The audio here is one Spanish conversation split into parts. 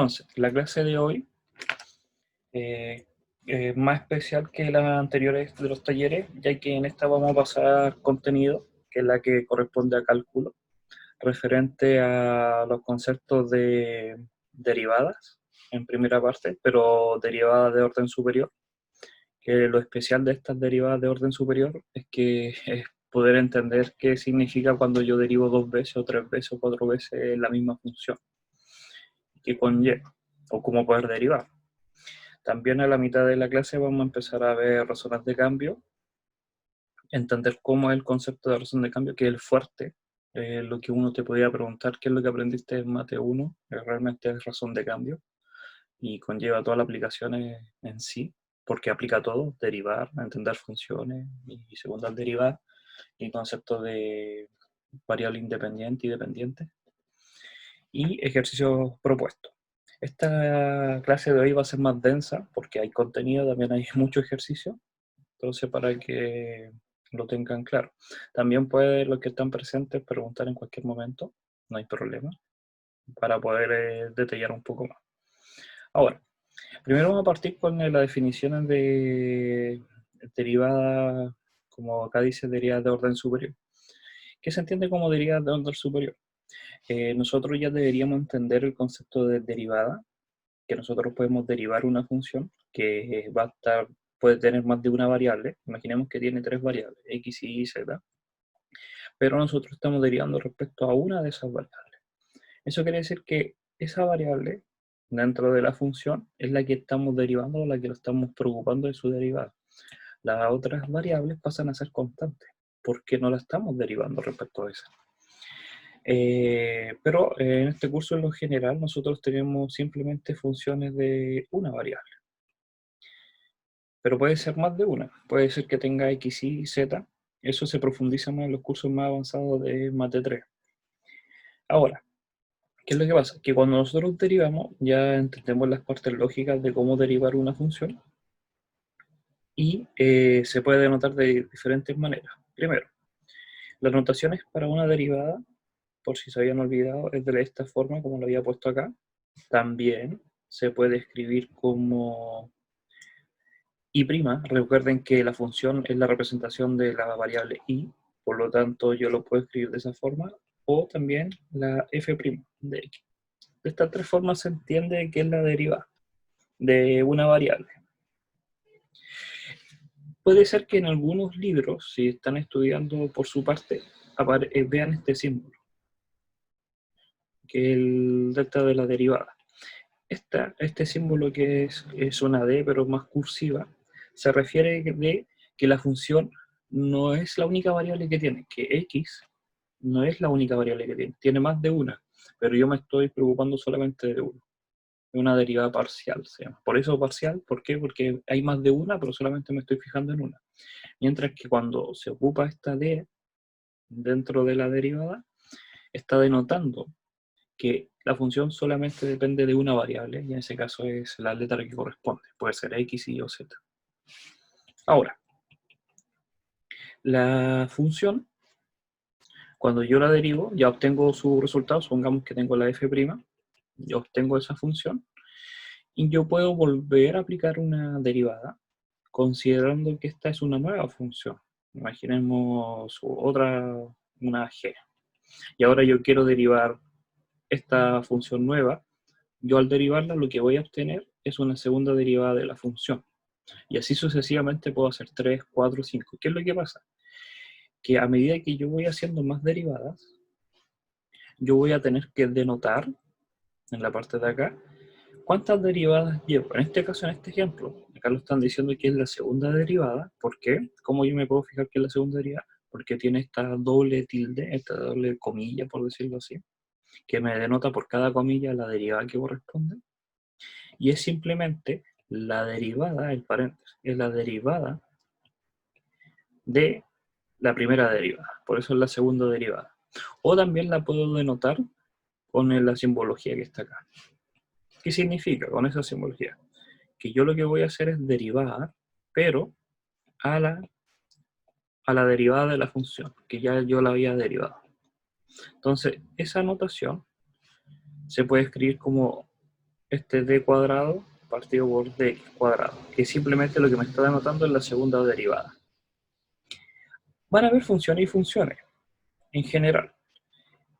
Entonces, la clase de hoy es más especial que las anteriores de los talleres, ya que en esta vamos a pasar contenido, que es la que corresponde a cálculo, referente a los conceptos de derivadas en primera parte, pero derivadas de orden superior, que lo especial de estas derivadas de orden superior es que es poder entender qué significa cuando yo derivo dos veces o tres veces o cuatro veces la misma función, que conlleva, o cómo poder derivar. También a la mitad de la clase vamos a empezar a ver razones de cambio, entender cómo es el concepto de razón de cambio, que es el fuerte, lo que uno te podría preguntar, qué es lo que aprendiste en Mate 1, realmente es razón de cambio, y conlleva todas las aplicaciones en sí, porque aplica todo, derivar, entender funciones, y segunda derivar, y conceptos de variable independiente y dependiente, y ejercicios propuestos. Esta clase de hoy va a ser más densa porque hay contenido, también hay mucho ejercicio, entonces para que lo tengan claro. También pueden los que están presentes preguntar en cualquier momento, no hay problema, para poder detallar un poco más. Ahora, primero vamos a partir con las definiciones de derivadas, como acá dice, derivadas de orden superior. ¿Qué se entiende como derivadas de orden superior? Nosotros ya deberíamos entender el concepto de derivada, que nosotros podemos derivar una función que va a estar, puede tener más de una variable. Imaginemos que tiene tres variables, x, y z, pero nosotros estamos derivando respecto a una de esas variables. Eso quiere decir que esa variable dentro de la función es la que estamos derivando o la que nos estamos preocupando de su derivada. Las otras variables pasan a ser constantes porque no la estamos derivando respecto a esa. Pero en este curso en lo general nosotros tenemos simplemente funciones de una variable. Pero puede ser más de una. Puede ser que tenga x, y, z. Eso se profundiza más en los cursos más avanzados de Mate 3. Ahora, ¿qué es lo que pasa? Que cuando nosotros derivamos, ya entendemos las partes lógicas de cómo derivar una función y se puede denotar de diferentes maneras. Primero, las notaciones para una derivada, por si se habían olvidado, es de esta forma, como lo había puesto acá. También se puede escribir como y'. Recuerden que la función es la representación de la variable y, por lo tanto yo lo puedo escribir de esa forma, o también la f' de x. De estas tres formas se entiende que es la derivada de una variable. Puede ser que en algunos libros, si están estudiando por su parte, vean este símbolo, que es el delta de la derivada. Este símbolo que es una D, pero más cursiva, se refiere de que la función no es la única variable que tiene, que x no es la única variable que tiene más de una, pero yo me estoy preocupando solamente de una. Una derivada parcial se llama. Por eso parcial, ¿por qué? Porque hay más de una, pero solamente me estoy fijando en una. Mientras que cuando se ocupa esta D dentro de la derivada, está denotando que la función solamente depende de una variable, y en ese caso es la letra que corresponde, puede ser x, y o z. Ahora, la función, cuando yo la derivo, ya obtengo su resultado, supongamos que tengo la f', yo obtengo esa función, y yo puedo volver a aplicar una derivada, considerando que esta es una nueva función. Imaginemos una g. Y ahora yo quiero derivar esta función nueva. Yo al derivarla lo que voy a obtener es una segunda derivada de la función. Y así sucesivamente puedo hacer 3, 4, 5. ¿Qué es lo que pasa? Que a medida que yo voy haciendo más derivadas, yo voy a tener que denotar, en la parte de acá, ¿cuántas derivadas llevo? En este caso, en este ejemplo, acá lo están diciendo que es la segunda derivada. ¿Por qué? ¿Cómo yo me puedo fijar que es la segunda derivada? Porque tiene esta doble tilde, esta doble comilla, por decirlo así, que me denota por cada comilla la derivada que corresponde. Y es simplemente la derivada, el paréntesis, es la derivada de la primera derivada. Por eso es la segunda derivada. O también la puedo denotar con la simbología que está acá. ¿Qué significa con esa simbología? Que yo lo que voy a hacer es derivar, pero a la derivada de la función, que ya yo la había derivado. Entonces, esa notación se puede escribir como este d cuadrado partido por dx cuadrado, que simplemente lo que me está denotando es la segunda derivada. Van a haber funciones y funciones, en general,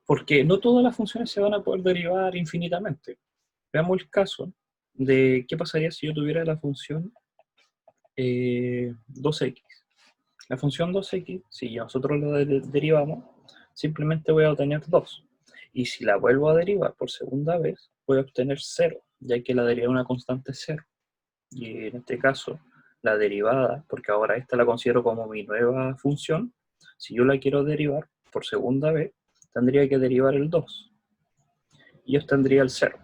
porque no todas las funciones se van a poder derivar infinitamente. Veamos el caso de qué pasaría si yo tuviera la función 2x. La función 2x, si nosotros la derivamos, simplemente voy a obtener 2. Y si la vuelvo a derivar por segunda vez, voy a obtener 0, ya que la derivada de una constante es 0. Y en este caso, la derivada, porque ahora esta la considero como mi nueva función, si yo la quiero derivar por segunda vez, tendría que derivar el 2. Y yo obtendría el 0.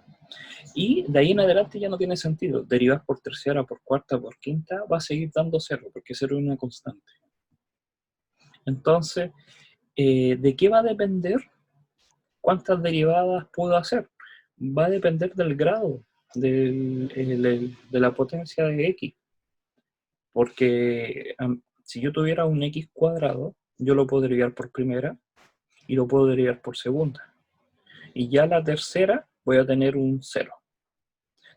Y de ahí en adelante ya no tiene sentido. Derivar por tercera, por cuarta, por quinta, va a seguir dando 0, porque 0 es una constante. Entonces, ¿de qué va a depender cuántas derivadas puedo hacer? Va a depender del grado de la potencia de x. Porque si yo tuviera un x cuadrado, yo lo puedo derivar por primera y lo puedo derivar por segunda. Y ya la tercera voy a tener un 0.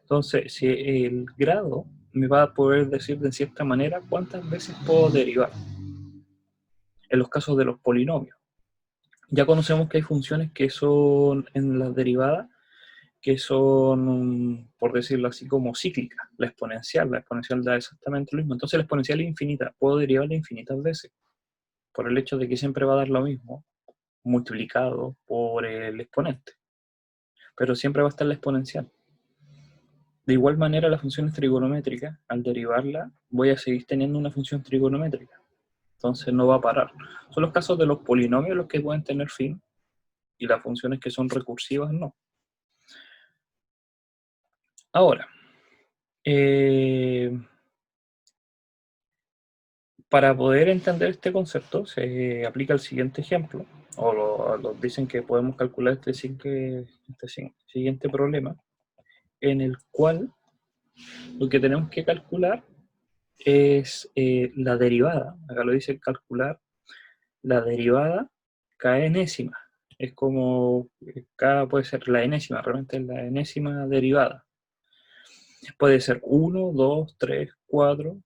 Entonces, si el grado me va a poder decir de cierta manera cuántas veces puedo derivar. En los casos de los polinomios. Ya conocemos que hay funciones que son en las derivadas, que son, por decirlo así, como cíclicas. La exponencial da exactamente lo mismo. Entonces la exponencial es infinita, puedo derivarla infinitas veces, por el hecho de que siempre va a dar lo mismo, multiplicado por el exponente. Pero siempre va a estar la exponencial. De igual manera, las funciones trigonométricas, al derivarla, voy a seguir teniendo una función trigonométrica. Entonces no va a parar. Son los casos de los polinomios los que pueden tener fin, y las funciones que son recursivas no. Ahora, para poder entender este concepto se aplica el siguiente ejemplo, o nos dicen que podemos calcular este siguiente problema, en el cual lo que tenemos que calcular es la derivada. Acá lo dice calcular la derivada k enésima. Es como k puede ser la enésima, realmente es la enésima derivada. Puede ser 1, 2, 3, 4,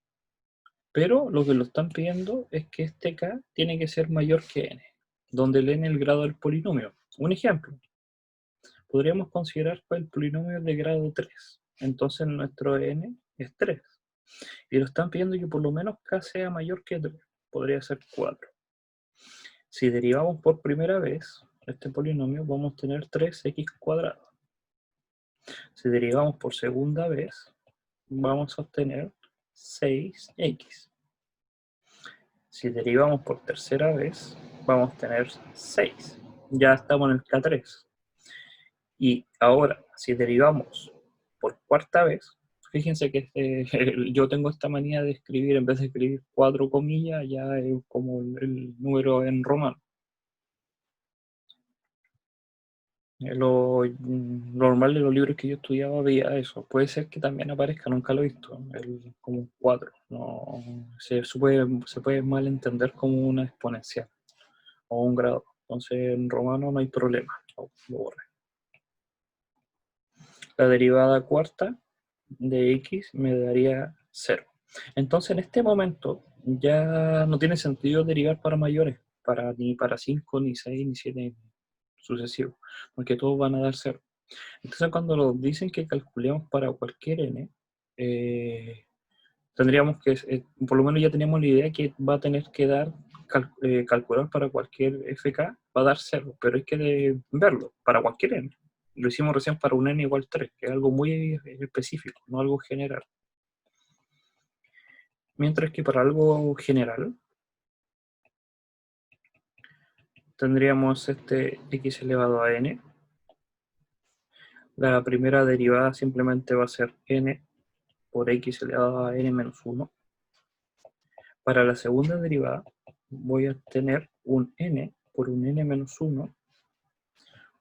pero lo que lo están pidiendo es que este k tiene que ser mayor que n, donde el n es el grado del polinomio. Un ejemplo, podríamos considerar que el polinomio es de grado 3, entonces nuestro n es 3, y lo están pidiendo que por lo menos k sea mayor que 3, podría ser 4. Si derivamos por primera vez este polinomio, vamos a tener 3x cuadrado. Si derivamos por segunda vez, vamos a obtener 6x. Si derivamos por tercera vez, vamos a tener 6. Ya estamos en el K3. Y ahora, si derivamos por cuarta vez, fíjense que yo tengo esta manía de escribir, en vez de escribir 4 comillas, ya es como el número en romano. Lo normal de los libros que yo estudiaba veía eso. Puede ser que también aparezca, nunca lo he visto, como un 4. No, se puede mal entender como una exponencial o un grado. Entonces en romano no hay problema. Lo borré. La derivada cuarta de x me daría 0. Entonces en este momento ya no tiene sentido derivar para mayores, ni para 5, ni 6, ni 7 sucesivos, porque todos van a dar 0. Entonces cuando nos dicen que calculemos para cualquier n, tendríamos que, por lo menos ya teníamos la idea que va a tener que dar, calcular para cualquier fk, va a dar 0, pero hay que verlo, para cualquier n. Lo hicimos recién para un n igual 3, que es algo muy específico, no algo general. Mientras que para algo general, tendríamos este x elevado a n. La primera derivada simplemente va a ser n por x elevado a n menos 1. Para la segunda derivada voy a tener un n por un n menos 1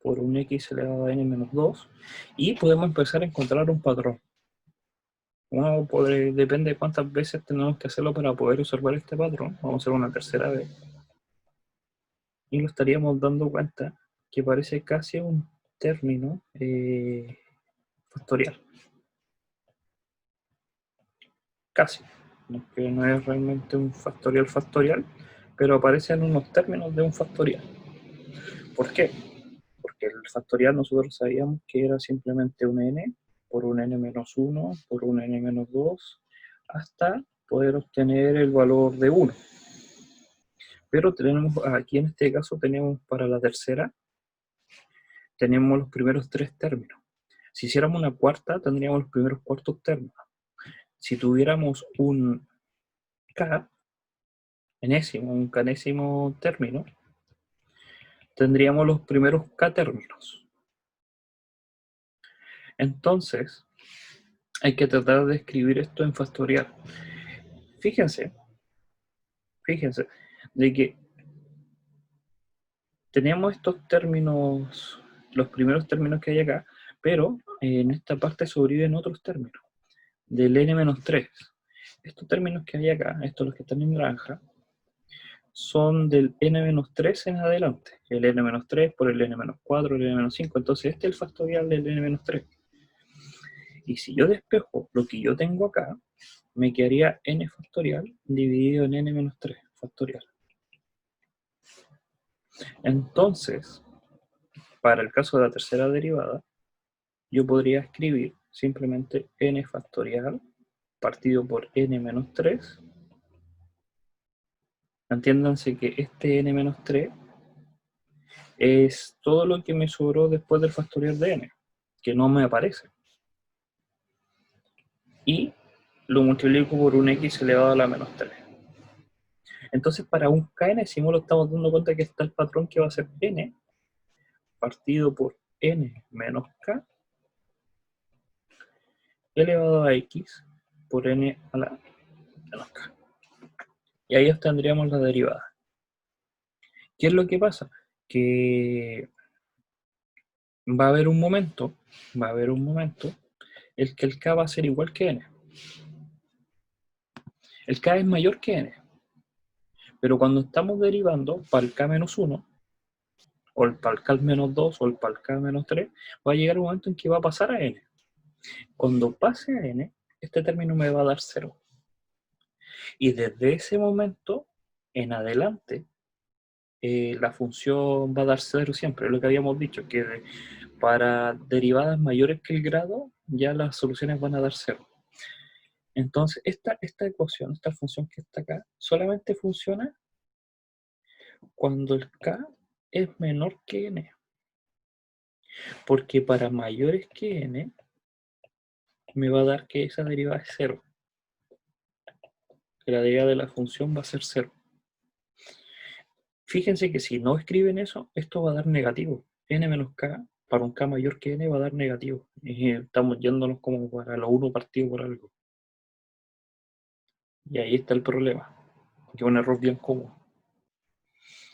por un x elevado a n menos 2, y podemos empezar a encontrar un patrón. Depende de cuántas veces tenemos que hacerlo para poder observar este patrón. Vamos a hacer una tercera vez y nos estaríamos dando cuenta que parece casi un término factorial. Casi. Que no es realmente un factorial factorial, pero aparecen unos términos de un factorial. ¿Por qué? Porque el factorial nosotros sabíamos que era simplemente un n por un n menos 1 por un n menos 2 hasta poder obtener el valor de 1. Pero tenemos aquí en este caso tenemos para la tercera tenemos los primeros tres términos. Si hiciéramos una cuarta tendríamos los primeros cuartos términos. Si tuviéramos un k enésimo, un k-enésimo término, tendríamos los primeros k términos. Entonces, hay que tratar de escribir esto en factorial. Fíjense de que tenemos estos términos, los primeros términos que hay acá, pero en esta parte sobreviven otros términos, del n-3. Estos términos que hay acá, estos los que están en naranja, son del n-3 en adelante. El n-3 por el n-4, el n-5. Entonces este es el factorial del n-3. Y si yo despejo lo que yo tengo acá, me quedaría n factorial dividido en n-3 factorial. Entonces, para el caso de la tercera derivada, yo podría escribir simplemente n factorial partido por n-3. Entiéndanse que este n-3 es todo lo que me sobró después del factorial de n, que no me aparece. Y lo multiplico por un x elevado a la menos 3. Entonces, para un k-enésimo lo estamos dando cuenta que está el patrón que va a ser n partido por n menos k elevado a x por n a la menos k. Y ahí obtendríamos la derivada. ¿Qué es lo que pasa? Que va a haber un momento en que el k va a ser igual que n. El k es mayor que n. Pero cuando estamos derivando para el k menos 1, o para el k menos 2, o para el k menos 3, va a llegar un momento en que va a pasar a n. Cuando pase a n, este término me va a dar 0. Y desde ese momento en adelante, la función va a dar 0 siempre. Es lo que habíamos dicho, que para derivadas mayores que el grado, ya las soluciones van a dar 0. Entonces, esta ecuación, esta función que está acá, solamente funciona cuando el k es menor que n. Porque para mayores que n, me va a dar que esa derivada es 0. Que la derivada de la función va a ser 0. Fíjense que si no escriben eso, esto va a dar negativo. N menos k, para un k mayor que n, va a dar negativo. Y estamos yéndonos como para lo 1 partido por algo. Y ahí está el problema, que es un error bien común.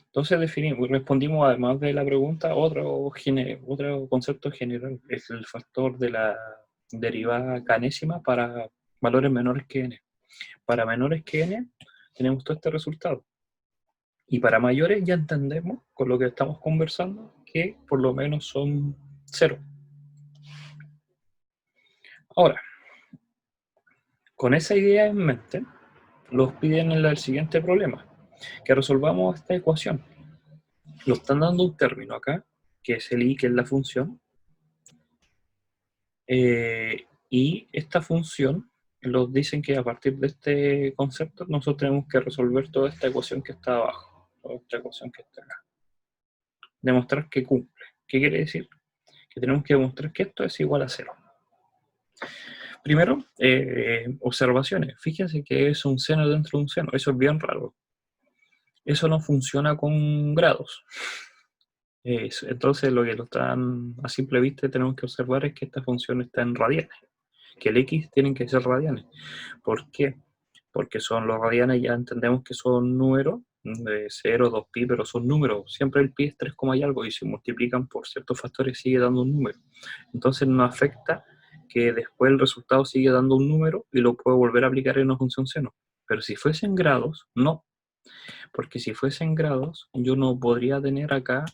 Entonces respondimos además de la pregunta otro concepto general, es el factor de la derivada k-enésima para valores menores que n. Para menores que n tenemos todo este resultado. Y para mayores ya entendemos, con lo que estamos conversando, que por lo menos son 0. Ahora, con esa idea en mente, los piden en el siguiente problema, que resolvamos esta ecuación. Nos están dando un término acá, que es el i, que es la función, y esta función nos dicen que a partir de este concepto nosotros tenemos que resolver toda esta ecuación que está abajo, toda esta ecuación que está acá. Demostrar que cumple. ¿Qué quiere decir? Que tenemos que demostrar que esto es igual a 0. Primero, observaciones. Fíjense que es un seno dentro de un seno. Eso es bien raro. Eso no funciona con grados. Entonces, lo que lo están a simple vista tenemos que observar es que esta función está en radianes. Que el x tienen que ser radianes. ¿Por qué? Porque son los radianes, ya entendemos que son números de 0, 2pi, pero son números. Siempre el pi es 3, y algo, y si multiplican por ciertos factores sigue dando un número. Entonces no afecta que después el resultado sigue dando un número y lo puedo volver a aplicar en una función seno. Pero si fuesen grados, no. Porque si fuesen grados, yo no podría tener acá,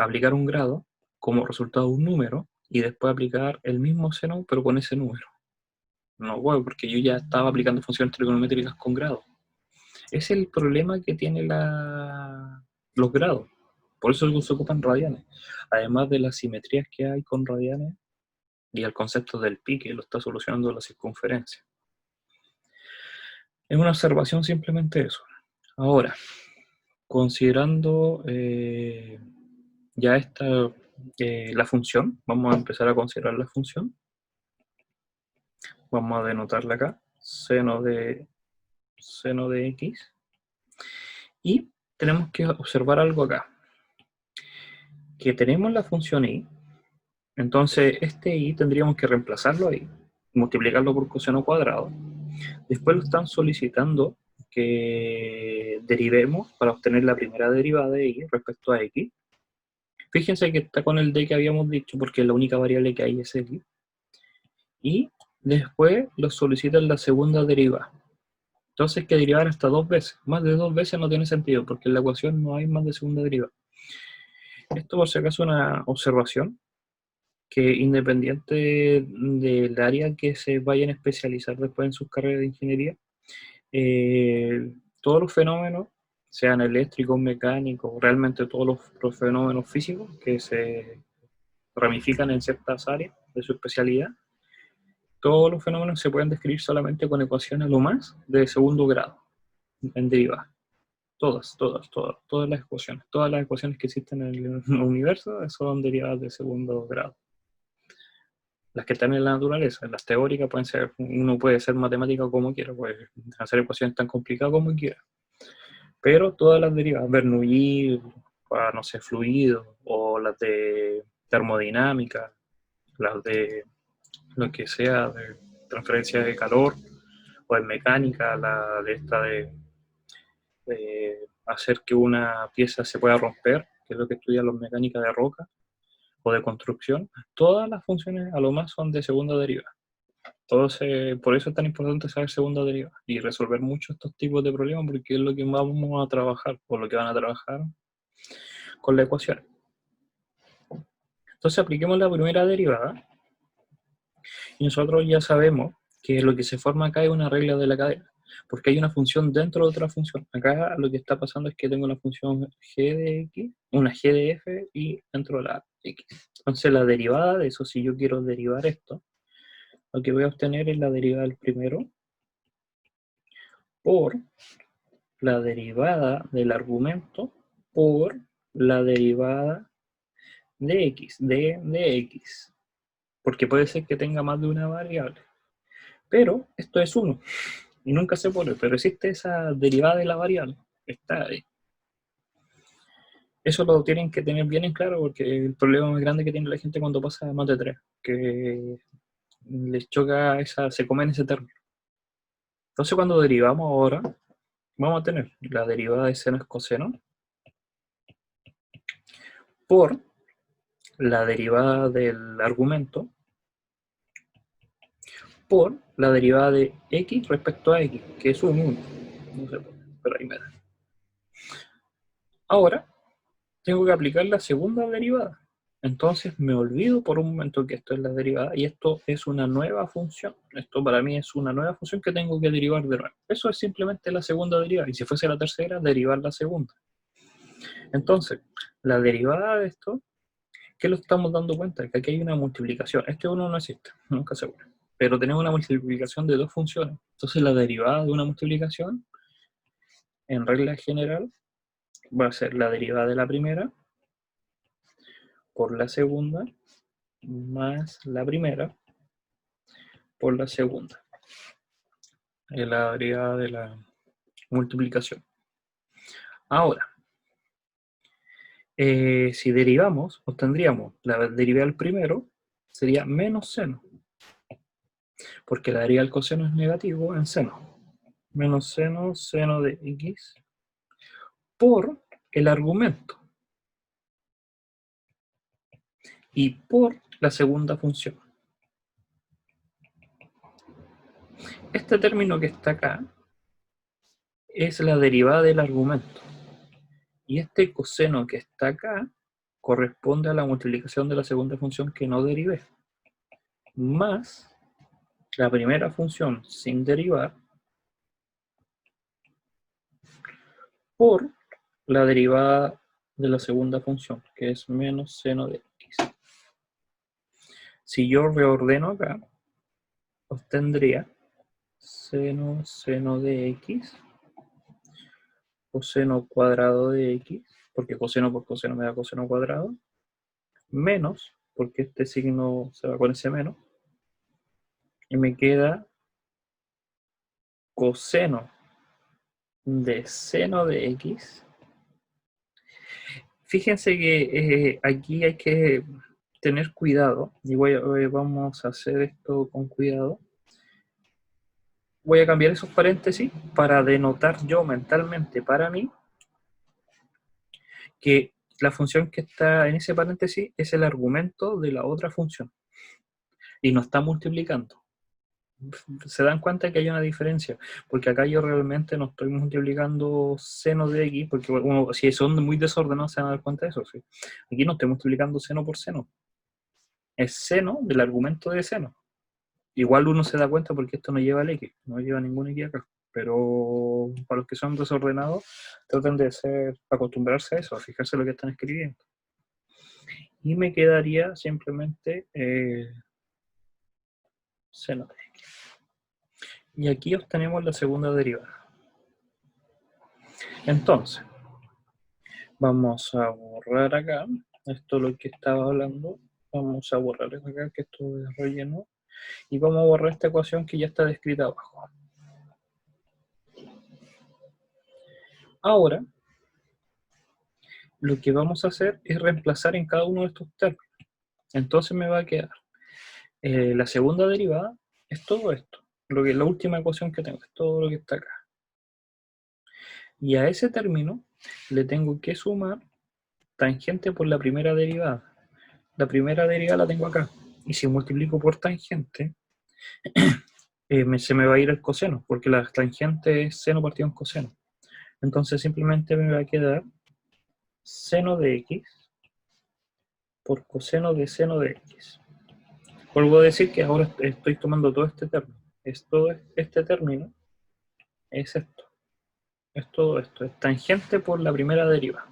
aplicar un grado como resultado de un número y después aplicar el mismo seno, pero con ese número. No puedo, porque yo ya estaba aplicando funciones trigonométricas con grados. Es el problema que tiene los grados. Por eso se ocupan radianes. Además de las simetrías que hay con radianes y el concepto del pi, que lo está solucionando la circunferencia. Es una observación simplemente eso. Ahora, considerando ya la función, vamos a empezar a considerar la función. Vamos a denotarla acá, seno de x. Y tenemos que observar algo acá. Que tenemos la función y, entonces este y tendríamos que reemplazarlo ahí, multiplicarlo por coseno cuadrado. Después lo están solicitando que derivemos para obtener la primera derivada de y respecto a x. Fíjense que está con el d que habíamos dicho, porque la única variable que hay es x. Y después lo solicitan la segunda derivada. Entonces hay que derivar hasta 2 veces. Más de 2 veces no tiene sentido, porque en la ecuación no hay más de segunda derivada. Esto por si acaso es una observación, que independiente del área que se vayan a especializar después en sus carreras de ingeniería, todos los fenómenos, sean eléctricos, mecánicos, realmente todos los fenómenos físicos que se ramifican en ciertas áreas de su especialidad, todos los fenómenos se pueden describir solamente con ecuaciones lo más de segundo grado en derivada. Todas las ecuaciones que existen en el universo son derivadas de segundo grado. Las que están en la naturaleza, las teóricas pueden ser, uno puede ser matemático como quiera, puede hacer ecuaciones tan complicadas como quiera. Pero todas las derivadas, Bernoulli, para, no sé, fluidos, o las de termodinámica, las de lo que sea, de transferencia de calor, o en mecánica, la de esta de hacer que una pieza se pueda romper, que es lo que estudian los mecánicas de roca, o de construcción, todas las funciones a lo más son de segunda derivada. Entonces, por eso es tan importante saber segunda derivada y resolver muchos estos tipos de problemas, porque es lo que vamos a trabajar, o lo que van a trabajar con la ecuación. Entonces, apliquemos la primera derivada, y nosotros ya sabemos que lo que se forma acá es una regla de la cadena, porque hay una función dentro de otra función. Acá lo que está pasando es que tengo una función g de x, una g de f, y dentro de la x. Entonces, la derivada de eso, si yo quiero derivar esto, lo que voy a obtener es la derivada del primero por la derivada del argumento por la derivada de x, de x. Porque puede ser que tenga más de una variable. Pero esto es 1 y nunca se pone, pero existe esa derivada de la variable. Está ahí. Eso lo tienen que tener bien en claro, porque el problema más grande que tiene la gente cuando pasa a más de 3, que les choca se comen ese término. Entonces cuando derivamos ahora, vamos a tener la derivada de seno es coseno por la derivada del argumento por la derivada de x respecto a x, que es un 1. No sé, pero ahí me da. Ahora, tengo que aplicar la segunda derivada. Entonces me olvido por un momento que esto es la derivada y esto es una nueva función. Esto para mí es una nueva función que tengo que derivar de nuevo. Eso es simplemente la segunda derivada. Y si fuese la tercera, derivar la segunda. Entonces, la derivada de esto, ¿qué lo estamos dando cuenta? Que aquí hay una multiplicación. Este 1 no existe, nunca seguro. Pero tenemos una multiplicación de dos funciones. Entonces la derivada de una multiplicación, en regla general, va a ser la derivada de la primera por la segunda más la primera por la segunda. Es la derivada de la multiplicación. Ahora, si derivamos, obtendríamos la derivada del primero, sería menos seno. Porque la derivada del coseno es negativo en seno. Menos seno, seno de x, por el argumento. Y por la segunda función. Este término que está acá es la derivada del argumento. Y este coseno que está acá, corresponde a la multiplicación de la segunda función que no derivé, más la primera función sin derivar por la derivada de la segunda función, que es menos seno de x. Si yo reordeno acá, obtendría seno de x, coseno cuadrado de x, porque coseno por coseno me da coseno cuadrado, menos, porque este signo se va con ese menos, y me queda coseno de seno de x. Fíjense que aquí hay que tener cuidado, y vamos a hacer esto con cuidado. Voy a cambiar esos paréntesis para denotar yo mentalmente para mí que la función que está en ese paréntesis es el argumento de la otra función y no está multiplicando. Se dan cuenta que hay una diferencia, porque acá yo realmente no estoy multiplicando seno de x, porque uno, si son muy desordenados se van a dar cuenta de eso. ¿sí? Aquí no estoy multiplicando seno por seno, es seno del argumento de seno. Igual uno se da cuenta porque esto no lleva el x, no lleva ningún x acá. Pero para los que son desordenados, traten de acostumbrarse a eso, a fijarse lo que están escribiendo. Y me quedaría simplemente seno de x. Y aquí obtenemos la segunda derivada. Entonces, vamos a borrar acá, esto es lo que estaba hablando, vamos a borrar acá, que esto es relleno, y vamos a borrar esta ecuación que ya está descrita abajo. Ahora, lo que vamos a hacer es reemplazar en cada uno de estos términos. Entonces me va a quedar la segunda derivada es todo esto, la última ecuación que tengo, es todo lo que está acá. Y a ese término le tengo que sumar tangente por la primera derivada. La primera derivada la tengo acá. Y si multiplico por tangente, se me va a ir el coseno, porque la tangente es seno partido en coseno. Entonces simplemente me va a quedar seno de x por coseno de seno de x. Vuelvo a decir que ahora estoy tomando todo este término. Todo este término es esto. Es todo esto. Es tangente por la primera derivada.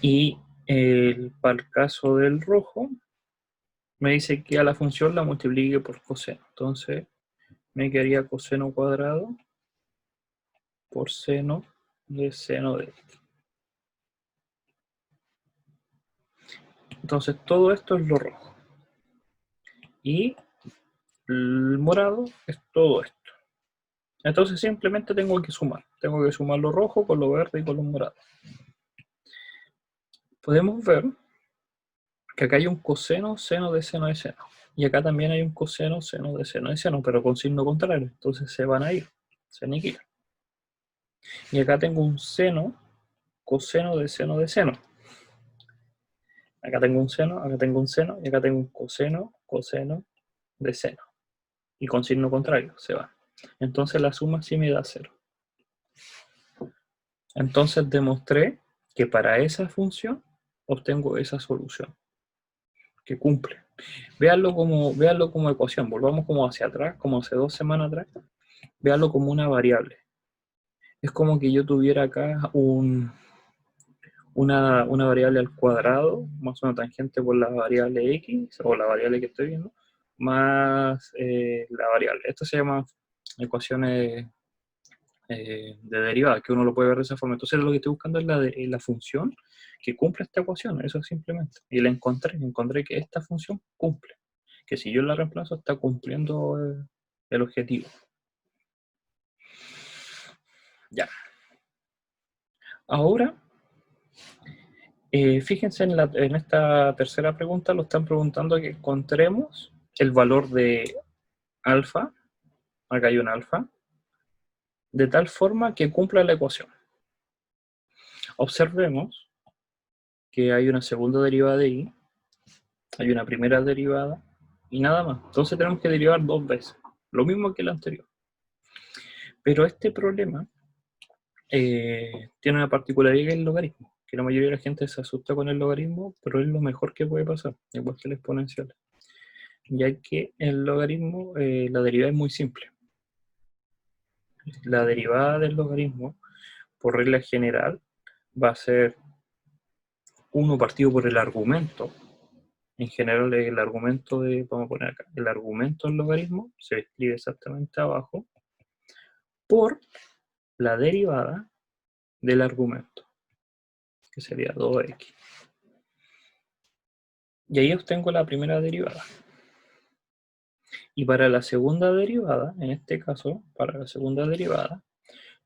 Y para el caso del rojo, me dice que a la función la multiplique por coseno. Entonces me quedaría coseno cuadrado por seno de x. Entonces todo esto es lo rojo. Y el morado es todo esto. Entonces simplemente tengo que sumar. Tengo que sumar lo rojo con lo verde y con lo morado. Podemos ver que acá hay un coseno, seno de seno de seno. Y acá también hay un coseno, seno de seno, pero con signo contrario. Entonces se van a ir, se aniquilan. Y acá tengo un seno, coseno de seno de seno. Acá tengo un seno, acá tengo un seno, y acá tengo un coseno, coseno de seno. Y con signo contrario, se va. Entonces la suma sí me da 0. Entonces demostré que para esa función obtengo esa solución, que cumple. Véanlo como ecuación, volvamos como hacia atrás, como hace 2 semanas atrás. Véanlo como una variable. Es como que yo tuviera acá una variable al cuadrado, más una tangente por la variable x, o la variable que estoy viendo, más la variable. Esto se llama ecuaciones de derivada, que uno lo puede ver de esa forma. Entonces lo que estoy buscando es la función que cumple esta ecuación, eso simplemente. Y la encontré que esta función cumple. Que si yo la reemplazo está cumpliendo el objetivo. Ya. Ahora, fíjense en esta tercera pregunta, lo están preguntando que encontremos el valor de alfa, acá hay un alfa, de tal forma que cumpla la ecuación. Observemos que hay una segunda derivada de y, hay una primera derivada y nada más. Entonces tenemos que derivar 2 veces, lo mismo que el anterior. Pero este problema tiene una particularidad que es el logaritmo, que la mayoría de la gente se asusta con el logaritmo, pero es lo mejor que puede pasar, igual que el exponencial. Ya que el logaritmo, la derivada es muy simple. La derivada del logaritmo, por regla general, va a ser 1 partido por el argumento. En general, el argumento vamos a poner acá, el argumento del logaritmo se escribe exactamente abajo, por la derivada del argumento, que sería 2x. Y ahí obtengo la primera derivada. Y para la segunda derivada, en este caso, para la segunda derivada,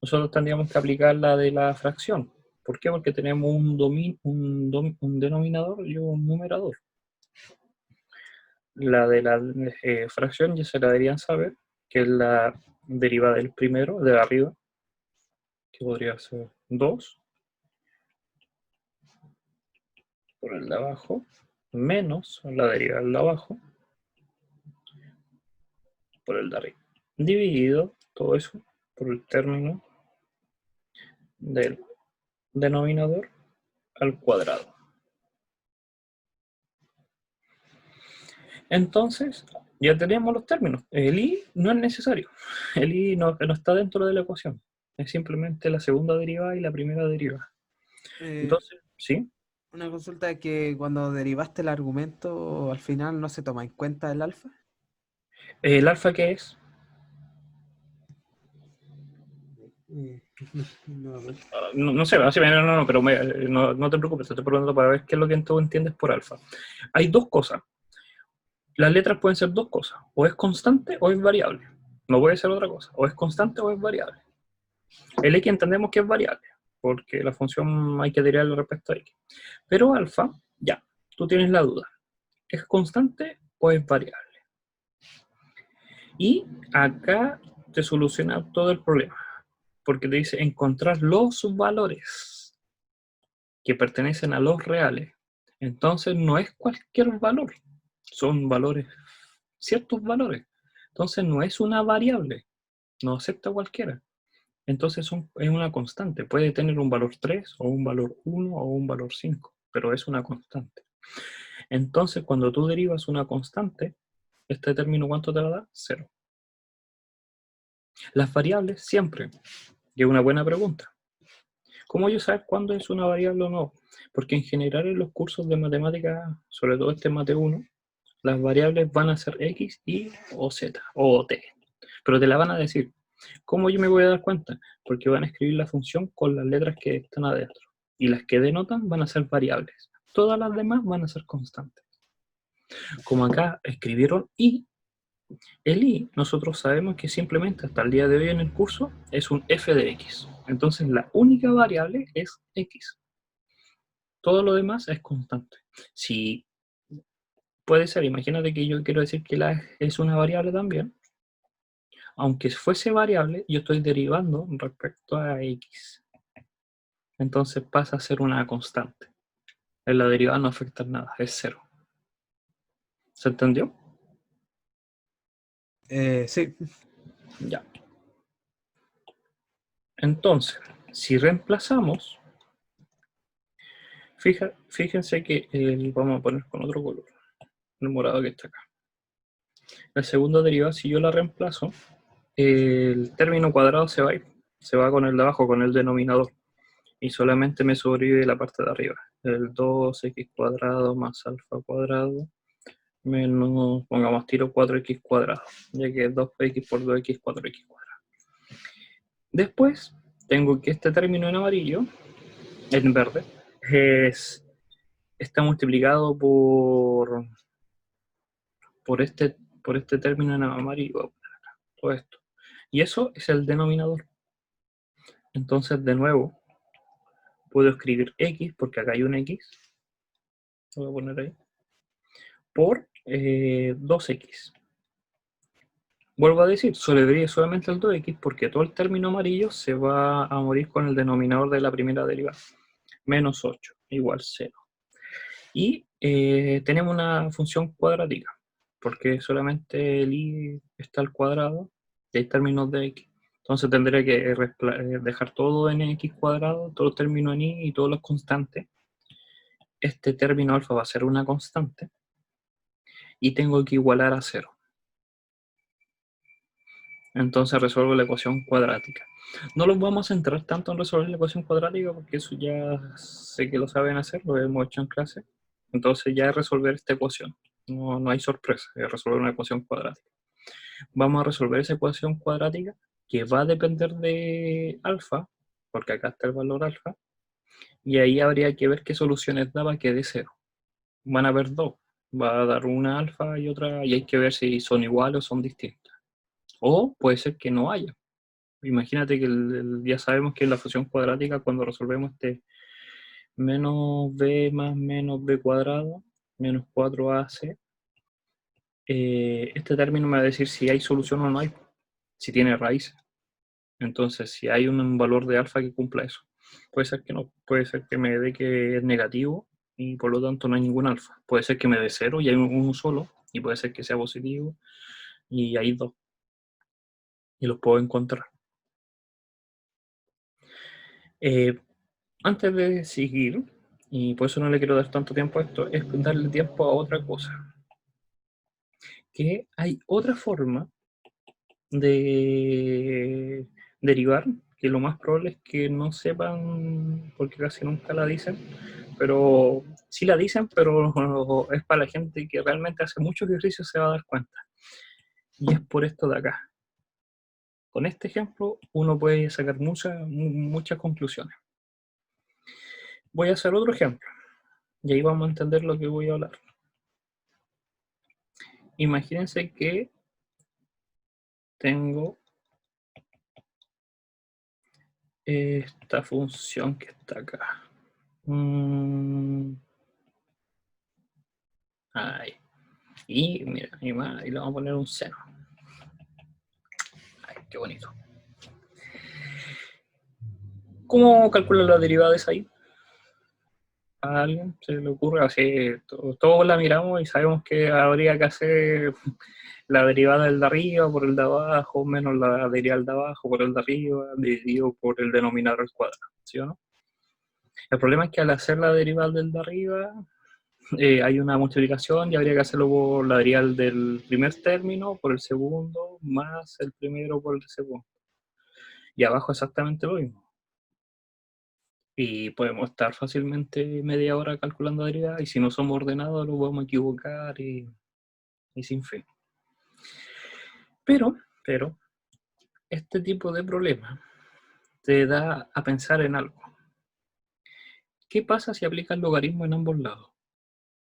nosotros tendríamos que aplicar la de la fracción. ¿Por qué? Porque tenemos un denominador y un numerador. La de la fracción ya se la deberían saber, que es la derivada del primero, de arriba, que podría ser 2, por el de abajo, menos la derivada del de abajo, por el de arriba, dividido todo eso por el término del denominador al cuadrado. Entonces, ya tenemos los términos. El i no es necesario. El i no está dentro de la ecuación. Es simplemente la segunda derivada y la primera derivada. Entonces, ¿sí? Una consulta, que cuando derivaste el argumento, al final no se toma en cuenta el alfa. ¿El alfa qué es? No sé, no, pero no te preocupes, te estoy preguntando para ver qué es lo que tú entiendes por alfa. Hay dos cosas. Las letras pueden ser dos cosas, o es constante o es variable. No puede ser otra cosa, o es constante o es variable. El x entendemos que es variable, porque la función hay que derivarla respecto a x. Pero alfa, ya, tú tienes la duda. ¿Es constante o es variable? Y acá te soluciona todo el problema, porque te dice encontrar los valores que pertenecen a los reales. Entonces no es cualquier valor, son valores, ciertos valores. Entonces no es una variable, no acepta cualquiera. Entonces es una constante, puede tener un valor 3 o un valor 1 o un valor 5, pero es una constante. Entonces cuando tú derivas una constante, este término ¿cuánto te va a dar? 0. Las variables siempre, y es una buena pregunta. ¿Cómo yo saber cuándo es una variable o no? Porque en general en los cursos de matemáticas, sobre todo este Mate 1, las variables van a ser X, Y o Z o T. Pero te la van a decir. ¿Cómo yo me voy a dar cuenta? Porque van a escribir la función con las letras que están adentro. Y las que denotan van a ser variables. Todas las demás van a ser constantes. Como acá escribieron Y, el i, nosotros sabemos que simplemente hasta el día de hoy en el curso es un f de x. Entonces la única variable es x. Todo lo demás es constante. Si puede ser, imagínate que yo quiero decir que la es una variable también. Aunque fuese variable, yo estoy derivando respecto a x. Entonces pasa a ser una constante. En la derivada no afecta nada, es 0. ¿Se entendió? Sí. Ya. Entonces, si reemplazamos, fíjense que vamos a poner con otro color, el morado que está acá. La segunda derivada, si yo la reemplazo, el término cuadrado se va a ir, se va con el de abajo, con el denominador, y solamente me sobrevive la parte de arriba, el 2x cuadrado más alfa cuadrado, menos, pongamos tiro 4x cuadrado, ya que es 2x por 2x, 4x cuadrado. Después, tengo que este término en amarillo, en verde, está multiplicado por este término en amarillo, todo esto. Y eso es el denominador. Entonces, de nuevo, puedo escribir x, porque acá hay un x, lo voy a poner ahí, por 2x. Vuelvo a decir, sobrevive solamente el 2x porque todo el término amarillo se va a morir con el denominador de la primera derivada. Menos 8 igual 0. Y tenemos una función cuadrática, porque solamente el i está al cuadrado y hay términos de x. Entonces tendré que dejar todo en x cuadrado, todos los términos en y y todos los constantes. Este término alfa va a ser una constante y tengo que igualar a 0. Entonces resuelvo la ecuación cuadrática. No los vamos a centrar tanto en resolver la ecuación cuadrática porque eso ya sé que lo saben hacer, lo hemos hecho en clase. Entonces ya es resolver esta ecuación. No hay sorpresa, es resolver una ecuación cuadrática. Vamos a resolver esa ecuación cuadrática que va a depender de alfa, porque acá está el valor alfa, y ahí habría que ver qué soluciones daba que dé 0. Van a haber dos, va a dar una alfa y otra, y hay que ver si son iguales o son distintas. O puede ser que no haya. Imagínate que ya sabemos que la función cuadrática, cuando resolvemos este menos b más menos b cuadrado, menos 4ac, este término me va a decir si hay solución o no hay, si tiene raíces. Entonces, si hay un valor de alfa que cumpla eso. Puede ser que no, puede ser que me dé que es negativo y por lo tanto no hay ningún alfa. Puede ser que me dé 0 y hay uno solo, y puede ser que sea positivo y hay 2. Y los puedo encontrar. Antes de seguir, y por eso no le quiero dar tanto tiempo a esto, es darle tiempo a otra cosa. Que hay otra forma de derivar, que lo más probable es que no sepan, porque casi nunca la dicen, pero sí la dicen, pero es para la gente que realmente hace mucho ejercicio, se va a dar cuenta. Y es por esto de acá. Con este ejemplo uno puede sacar muchas conclusiones. Voy a hacer otro ejemplo, y ahí vamos a entender lo que voy a hablar. Imagínense que tengo esta función que está acá. Ahí. Y mira, y le vamos a poner un seno. Ay, qué bonito. ¿Cómo calculan las derivadas ahí? ¿A alguien se le ocurre? Así, todos la miramos y sabemos que habría que hacer la derivada del de arriba por el de abajo, menos la derivada del de abajo por el de arriba, dividido por el denominador al cuadrado, ¿sí o no? El problema es que al hacer la derivada del de arriba, hay una multiplicación y habría que hacerlo por la derivada del primer término por el segundo, más el primero por el segundo. Y abajo exactamente lo mismo. Y podemos estar fácilmente media hora calculando derivadas, y si no somos ordenados lo podemos equivocar y sin fin. Pero, este tipo de problema te da a pensar en algo. ¿Qué pasa si aplicas logaritmo en ambos lados?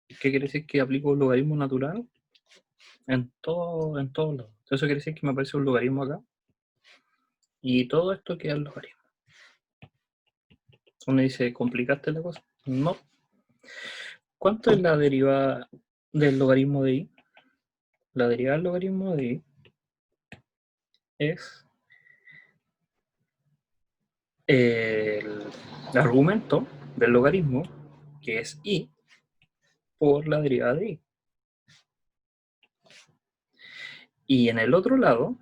¿Qué quiere decir? Que aplico un logaritmo natural en todos lados. Eso quiere decir que me aparece un logaritmo acá y todo esto queda el logaritmo. Uno dice, ¿complicaste la cosa? No. ¿Cuánto es la derivada del logaritmo de y? La derivada del logaritmo de y es el argumento del logaritmo, que es y, por la derivada de y. Y en el otro lado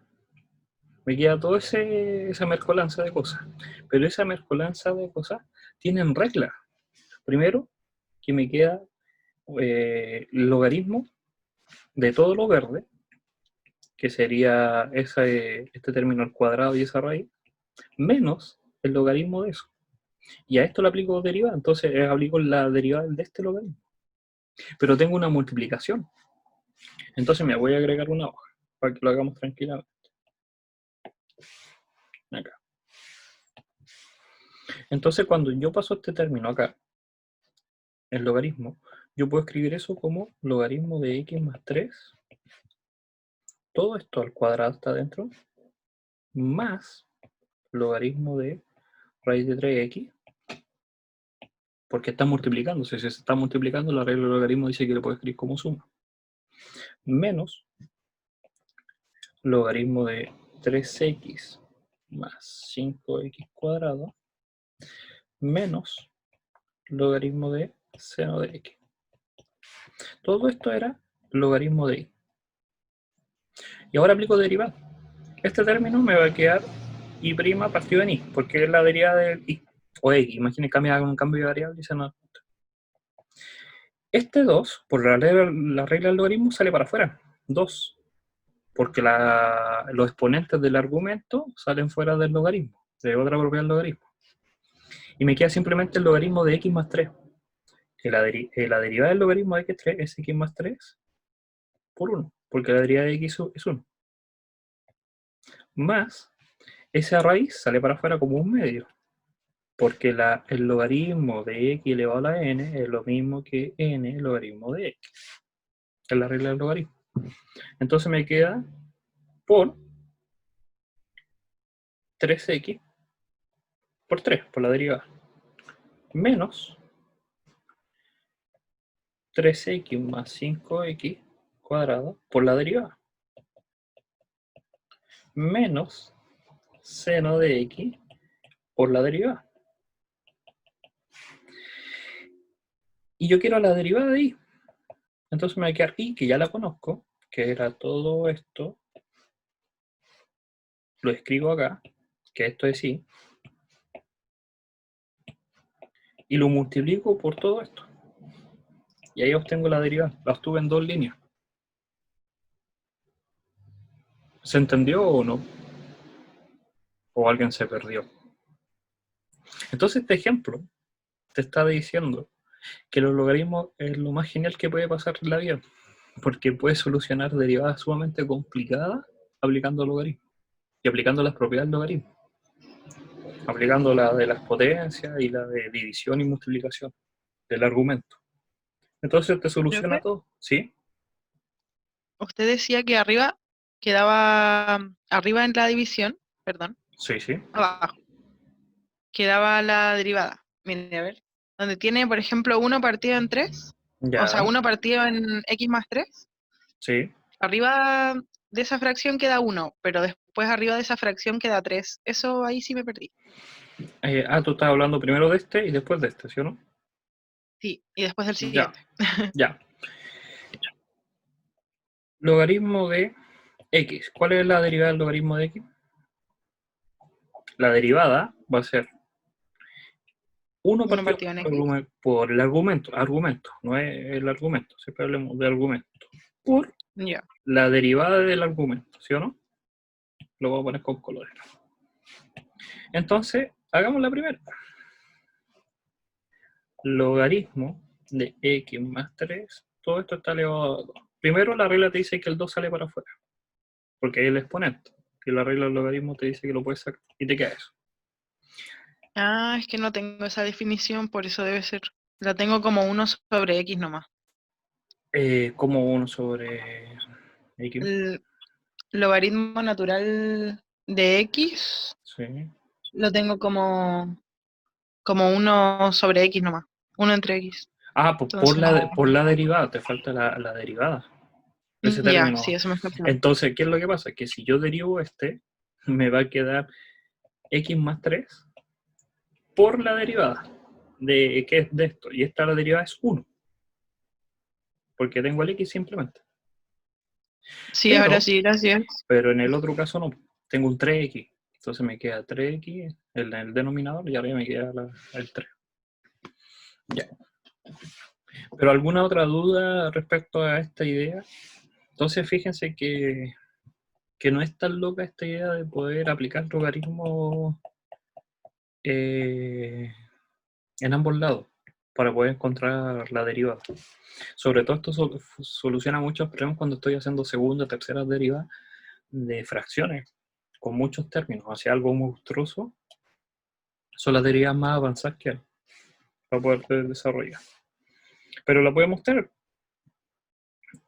me queda toda esa mezcolanza de cosas. Pero esa mezcolanza de cosas tienen reglas. Primero, que me queda el logaritmo de todo lo verde, que sería este término al cuadrado y esa raíz, menos el logaritmo de eso. Y a esto le aplico derivada, entonces aplico la derivada de este logaritmo. Pero tengo una multiplicación. Entonces me voy a agregar una hoja para que lo hagamos tranquilamente. Acá. Entonces cuando yo paso este término acá, el logaritmo, yo puedo escribir eso como logaritmo de x más 3. Todo esto al cuadrado está dentro, más logaritmo de raíz de 3x, porque está multiplicándose. Si se está multiplicando, la regla del logaritmo dice que lo puedo escribir como suma. Menos logaritmo de 3x más 5x cuadrado, menos logaritmo de seno de x. Todo esto era logaritmo de y. Y ahora aplico derivada. Este término me va a quedar y' partido en y, porque es la derivada del y, o x, imaginen cambia un cambio de variable y se nos... Este 2, por la regla del logaritmo, sale para afuera, 2, porque los exponentes del argumento salen fuera del logaritmo, de otra propiedad del logaritmo. Y me queda simplemente el logaritmo de x más 3. Que la derivada del logaritmo de x3 es x más 3 por 1, porque la derivada de x es 1. Más, esa raíz sale para afuera como un medio, porque el logaritmo de x elevado a la n es lo mismo que n el logaritmo de x. Es la regla del logaritmo. Entonces me queda por 3x por 3, por la derivada, menos 3x más 5x cuadrado por la derivada, menos seno de x por la derivada. Y yo quiero la derivada de y. Entonces me va a quedar y, que ya la conozco, que era todo esto. Lo escribo acá, que esto es y. Y lo multiplico por todo esto. Y ahí obtengo la derivada. La obtuve en 2 líneas. ¿Se entendió o no? ¿O alguien se perdió? Entonces este ejemplo te está diciendo que los logaritmos es lo más genial que puede pasar en la vida, porque puedes solucionar derivadas sumamente complicadas aplicando logaritmos y aplicando las propiedades del logaritmo, aplicando la de las potencias y la de división y multiplicación del argumento. Entonces te soluciona Profe, todo, ¿sí? usted decía que arriba quedaba, arriba en la división, perdón, Sí, sí. abajo, quedaba la derivada. Mire, a ver, donde tiene, por ejemplo, 1 partido en 3, o sea, Ya, 1 partido en x más 3, sí. arriba de esa fracción queda 1, pero después arriba de esa fracción queda 3. Eso ahí sí me perdí. Tú estás hablando primero de este y después de este, ¿sí o no? Sí, y después del Ya, siguiente. ya. Logaritmo de x. ¿Cuál es la derivada del logaritmo de x? La derivada va a ser 1 1 partido partido en x. por el argumento, no es el argumento, siempre hablemos de argumento, por Ya. la derivada del argumento, ¿sí o no? Lo voy a poner con colores. Entonces, hagamos la primera. Logaritmo de x más 3, todo esto está elevado a 2. Primero la regla te dice que el 2 sale para afuera, porque es el exponente, y la regla del logaritmo te dice que lo puedes sacar, y te queda eso. Ah, es que no tengo esa definición, por eso debe ser. La tengo como 1 sobre x nomás. Como 1 sobre x. El logaritmo natural de x Sí. lo tengo como 1 sobre x nomás. 1 entre x. Ah, pues Entonces no. por la derivada, te falta la derivada. Ese Ya, sí, término. eso me falta. Entonces, ¿qué es lo que pasa? Que si yo derivo este, me va a quedar x más 3 por la derivada de, ¿qué es de esto? Y esta la derivada es 1, porque tengo el x simplemente. Sí, ahora Pero, sí, gracias. pero en el otro caso no, tengo un 3x. Entonces me queda 3x en el denominador y arriba me queda el 3. Ya. ¿Pero alguna otra duda respecto a esta idea? Entonces fíjense que no es tan loca esta idea de poder aplicar logaritmos en ambos lados para poder encontrar la derivada. Sobre todo esto soluciona muchos problemas cuando estoy haciendo segunda, tercera derivada de fracciones con muchos términos, hacia algo monstruoso. Son las derivadas más avanzadas que hay para poder desarrollar. Pero la podemos tener.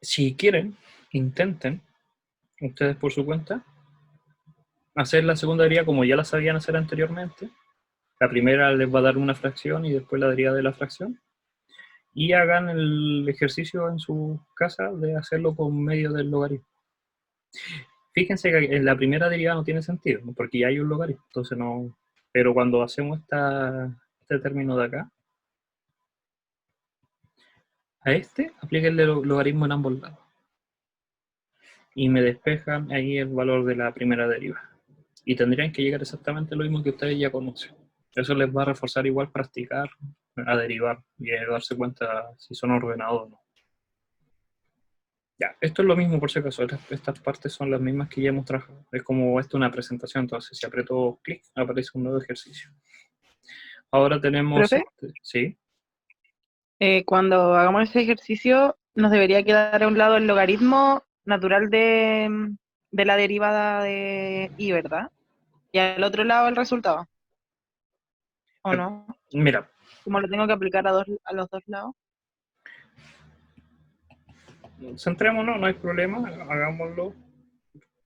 Si quieren, intenten ustedes por su cuenta hacer la segunda derivada como ya la sabían hacer anteriormente. La primera les va a dar una fracción y después la derivada de la fracción. Y hagan el ejercicio en su casa de hacerlo por medio del logaritmo. Fíjense que en la primera derivada no tiene sentido, ¿no? Porque ya hay un logaritmo, entonces no. Pero cuando hacemos este término de acá, a este apliquen el logaritmo en ambos lados. Y me despejan ahí el valor de la primera derivada. Y tendrían que llegar exactamente lo mismo que ustedes ya conocen. Eso les va a reforzar igual practicar a derivar y a darse cuenta si son ordenados o no. Ya, esto es lo mismo por si acaso, estas partes son las mismas que ya hemos trabajado. Es como esto una presentación, entonces si aprieto clic aparece un nuevo ejercicio. Ahora tenemos Profe, ¿sí? cuando hagamos ese ejercicio, nos debería quedar a un lado el logaritmo natural de la derivada de y, ¿verdad? Y al otro lado el resultado, ¿o no? Mira, Como lo tengo que aplicar a los dos lados. centrémonos, no hay problema, hagámoslo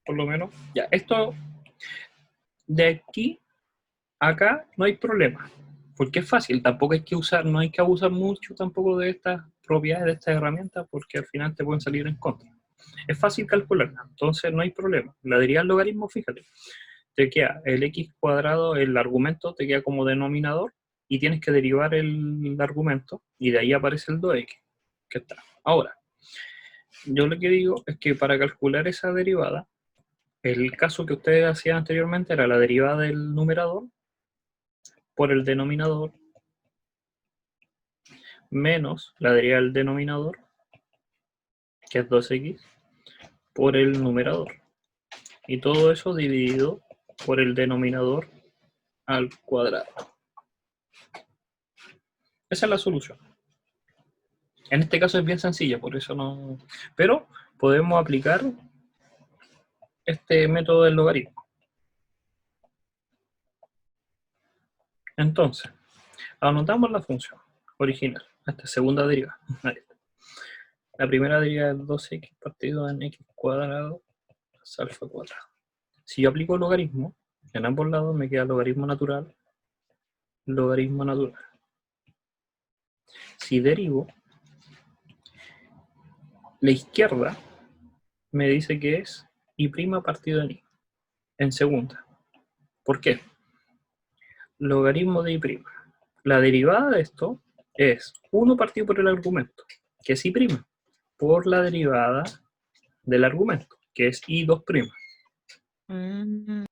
por lo menos. Ya, esto de aquí a acá no hay problema, porque es fácil, tampoco hay que usar, no hay que abusar mucho tampoco de estas propiedades, de estas herramientas, porque al final te pueden salir en contra. Es fácil calcularla, entonces no hay problema. La derivada del logaritmo, fíjate, te queda el x cuadrado, el argumento te queda como denominador, y tienes que derivar el argumento, y de ahí aparece el 2x, que está. Ahora, yo lo que digo es que para calcular esa derivada, el caso que ustedes hacían anteriormente era la derivada del numerador por el denominador menos la derivada del denominador, que es 2x, por el numerador. Y todo eso dividido por el denominador al cuadrado. Esa es la solución. En este caso es bien sencilla, por eso no... Pero podemos aplicar este método del logaritmo. Entonces, anotamos la función original, esta segunda derivada. La primera derivada es 2x partido en x cuadrado más alfa cuadrado. Si yo aplico logaritmo, en ambos lados me queda logaritmo natural, logaritmo natural. Si derivo, la izquierda me dice que es y' partido en y, en segunda. ¿Por qué? Logaritmo de y'. La derivada de esto es 1 partido por el argumento, que es y', por la derivada del argumento, que es y2'. Mm,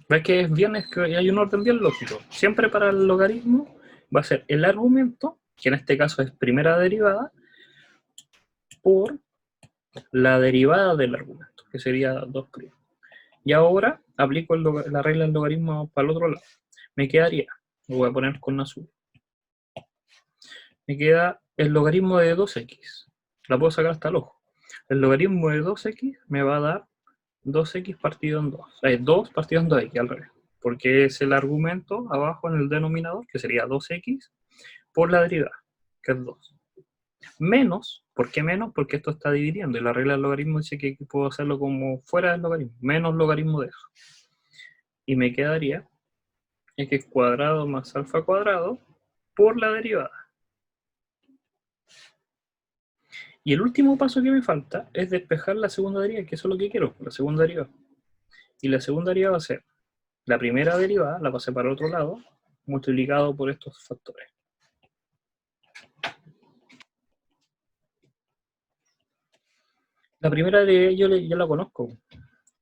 ¿Ves que es que hay un orden bien lógico? Siempre para el logaritmo va a ser el argumento, que en este caso es primera derivada, por la derivada del argumento, que sería 2'. Y ahora aplico la regla del logaritmo para el otro lado. Me quedaría, lo voy a poner con azul, me queda el logaritmo de 2x. La puedo sacar hasta el ojo. El logaritmo de 2x me va a dar 2x partido en 2. 2 partido en 2x, al revés. Porque es el argumento abajo en el denominador, que sería 2x, por la derivada, que es 2. Menos, ¿por qué menos? Porque esto está dividiendo y la regla del logaritmo dice que puedo hacerlo como fuera del logaritmo, menos logaritmo de eso. Y me quedaría x cuadrado más alfa cuadrado por la derivada. Y el último paso que me falta es despejar la segunda derivada, que eso es lo que quiero, la segunda derivada. Y la segunda derivada va a ser la primera derivada, la pasé para el otro lado, multiplicado por estos factores. La primera derivada yo ya la conozco,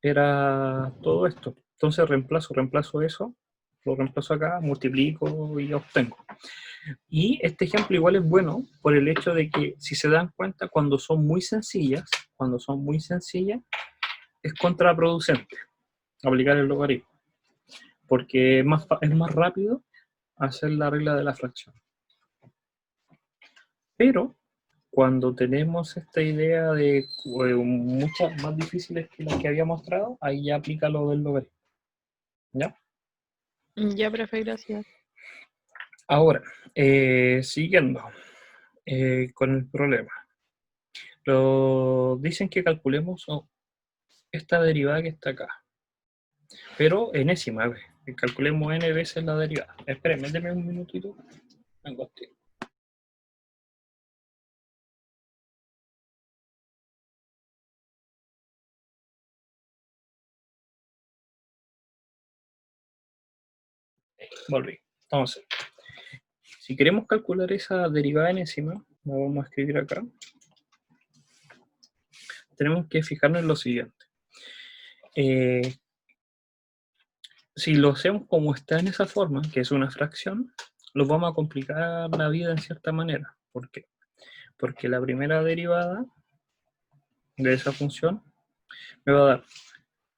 era todo esto. Entonces reemplazo eso, lo reemplazo acá, multiplico y obtengo. Y este ejemplo igual es bueno por el hecho de que, si se dan cuenta, cuando son muy sencillas, es contraproducente aplicar el logaritmo, porque es más rápido hacer la regla de la fracción. Pero cuando tenemos esta idea de muchas más difíciles que las que había mostrado, ahí ya aplica lo del logaritmo. ¿Ya? ya, profe, gracias. Ahora, siguiendo con el problema. Dicen que calculemos esta derivada que está acá, pero enésima vez. Calculemos n veces la derivada. Espérenme, déme un minutito. Vengo a ti. Volví. Entonces, si queremos calcular esa derivada enésima, la vamos a escribir acá. Tenemos que fijarnos en lo siguiente. si lo hacemos como está en esa forma, que es una fracción, lo vamos a complicar la vida en cierta manera. ¿Por qué? Porque la primera derivada de esa función me va a dar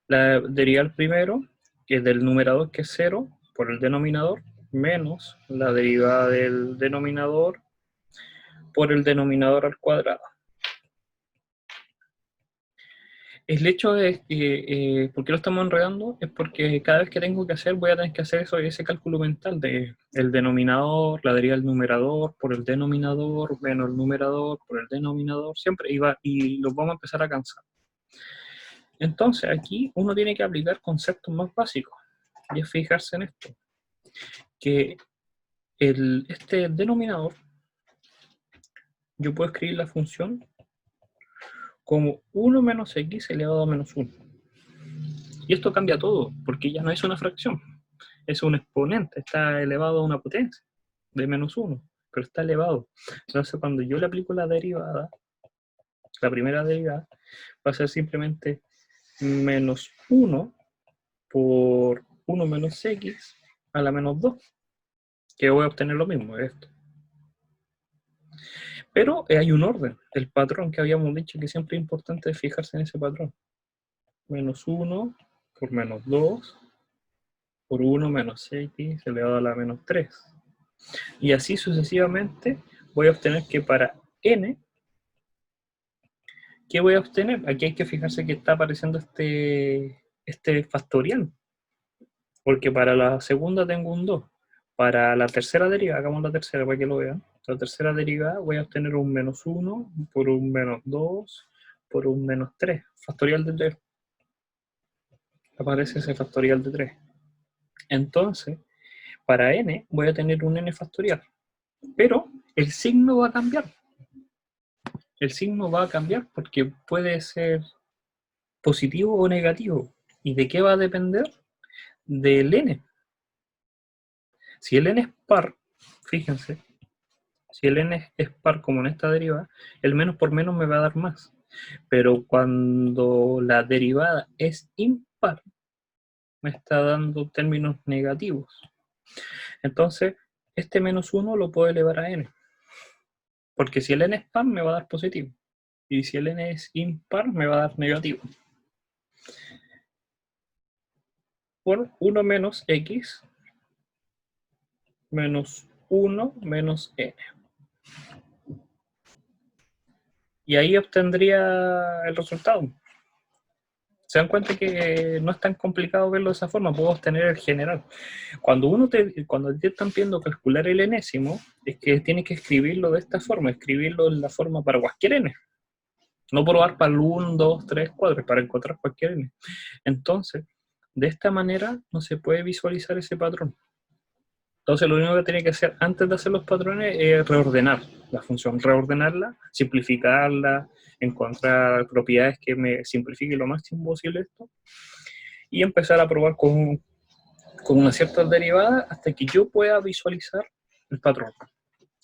la derivada al primero, que es del numerador, que es 0, por el denominador, menos la derivada del denominador por el denominador al cuadrado. El hecho es que, ¿por qué lo estamos enredando? Es porque cada vez que tengo que hacer, voy a tener que hacer ese cálculo mental de el denominador, la derivada del numerador por el denominador, menos el numerador por el denominador, siempre iba, y los vamos a empezar a cansar. Entonces, aquí uno tiene que aplicar conceptos más básicos, y es fijarse en esto, que este denominador, yo puedo escribir la función como 1 menos x elevado a menos 1. Y esto cambia todo, porque ya no es una fracción, es un exponente, está elevado a una potencia de menos 1, pero está elevado. Entonces, cuando yo le aplico la derivada, la primera derivada, va a ser simplemente menos 1 por 1 menos x a la menos 2, que voy a obtener lo mismo de esto. Pero hay un orden, el patrón que habíamos dicho que siempre es importante fijarse en ese patrón. Menos 1 por menos 2 por 1 menos x elevado a la menos 3. Y así sucesivamente voy a obtener que para n, ¿qué voy a obtener? Aquí hay que fijarse que está apareciendo este factorial, porque para la segunda tengo un 2. Para la tercera derivada, hagamos la tercera para que lo vean. La tercera derivada voy a obtener un menos 1 por un menos 2 por un menos 3. Factorial de 3. Aparece ese factorial de 3. Entonces, para n voy a tener un n factorial. Pero el signo va a cambiar. El signo va a cambiar porque puede ser positivo o negativo. ¿Y de qué va a depender? Del n. Si el n es par, fíjense, si el n es par como en esta derivada, el menos por menos me va a dar más. Pero cuando la derivada es impar, me está dando términos negativos. Entonces, este menos 1 lo puedo elevar a n. Porque si el n es par, me va a dar positivo. Y si el n es impar, me va a dar negativo. Por 1 menos x menos 1 menos n. Y ahí obtendría el resultado. ¿Se dan cuenta que no es tan complicado verlo de esa forma? Puedo obtener el general. Cuando te están pidiendo calcular el enésimo, es que tienes que escribirlo de esta forma, escribirlo en la forma para cualquier n. No probar para el 1, 2, 3, 4, para encontrar cualquier n. Entonces, de esta manera no se puede visualizar ese patrón. Entonces, lo único que tiene que hacer antes de hacer los patrones es reordenar la función, reordenarla, simplificarla, encontrar propiedades que me simplifiquen lo máximo posible esto, y empezar a probar con una cierta derivada hasta que yo pueda visualizar el patrón.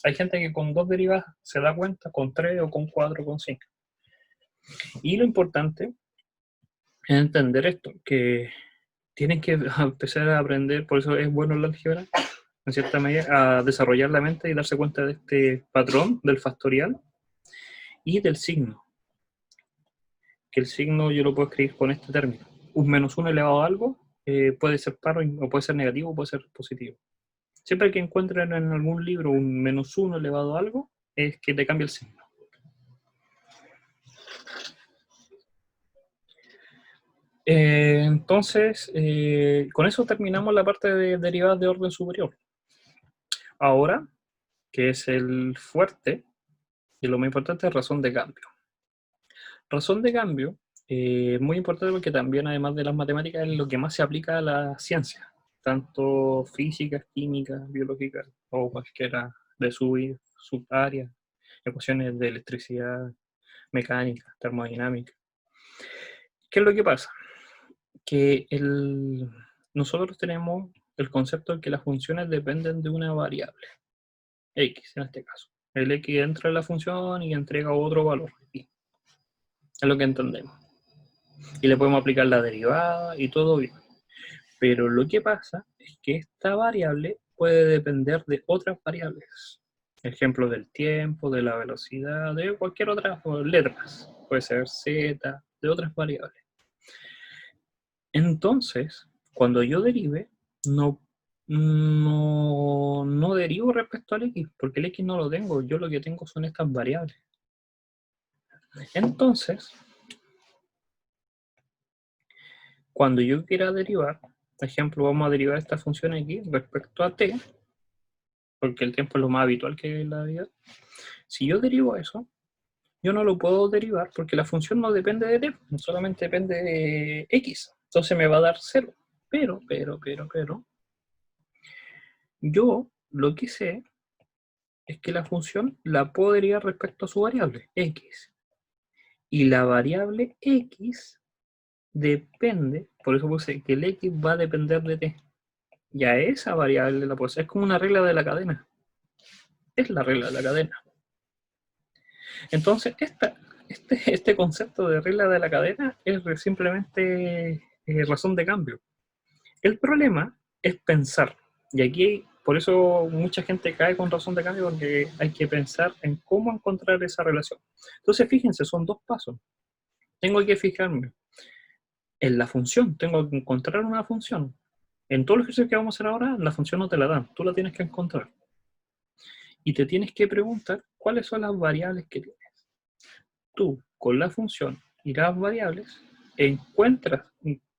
Hay gente que con 2 derivadas se da cuenta, con 3 o con 4 o con 5. Y lo importante es entender esto, que tienen que empezar a aprender, por eso es bueno el álgebra, en cierta medida, a desarrollar la mente y darse cuenta de este patrón del factorial y del signo. Que el signo yo lo puedo escribir con este término. Un menos 1 elevado a algo puede ser par o puede ser negativo o puede ser positivo. Siempre que encuentren en algún libro un menos 1 elevado a algo, es que te cambia el signo. Entonces, con eso terminamos la parte de derivadas de orden superior. Ahora, que es el fuerte, y lo más importante es razón de cambio. Razón de cambio es muy importante porque también, además de las matemáticas, es lo que más se aplica a la ciencia, tanto física, química, biológica, o cualquiera de su área, ecuaciones de electricidad, mecánica, termodinámica. ¿Qué es lo que pasa? Que nosotros tenemos el concepto de que las funciones dependen de una variable, x en este caso. El x entra en la función y entrega otro valor, y es lo que entendemos. Y le podemos aplicar la derivada y todo bien. Pero lo que pasa es que esta variable puede depender de otras variables. Ejemplo del tiempo, de la velocidad, de cualquier otra letras. Puede ser z, de otras variables. Entonces, cuando yo derive, no derivo respecto al x, porque el x no lo tengo. Yo lo que tengo son estas variables. Entonces, cuando yo quiera derivar, por ejemplo, vamos a derivar esta función x respecto a t, porque el tiempo es lo más habitual que en la vida. Si yo derivo eso, yo no lo puedo derivar porque la función no depende de t, solamente depende de x. Entonces me va a dar 0. Pero, yo lo que sé es que la función la puedo derivar respecto a su variable, x. Y la variable x depende, por eso puse que el x va a depender de t. Y a esa variable la puedo hacer. Es como una regla de la cadena. Es la regla de la cadena. Entonces, este concepto de regla de la cadena es simplemente razón de cambio. El problema es pensar. Y aquí, por eso mucha gente cae con razón de cambio, porque hay que pensar en cómo encontrar esa relación. Entonces, fíjense, son dos pasos. Tengo que fijarme en la función. Tengo que encontrar una función. En todo el ejercicio que vamos a hacer ahora, la función no te la dan. Tú la tienes que encontrar. Y te tienes que preguntar cuáles son las variables que tienes. Tú, con la función y las variables, encuentras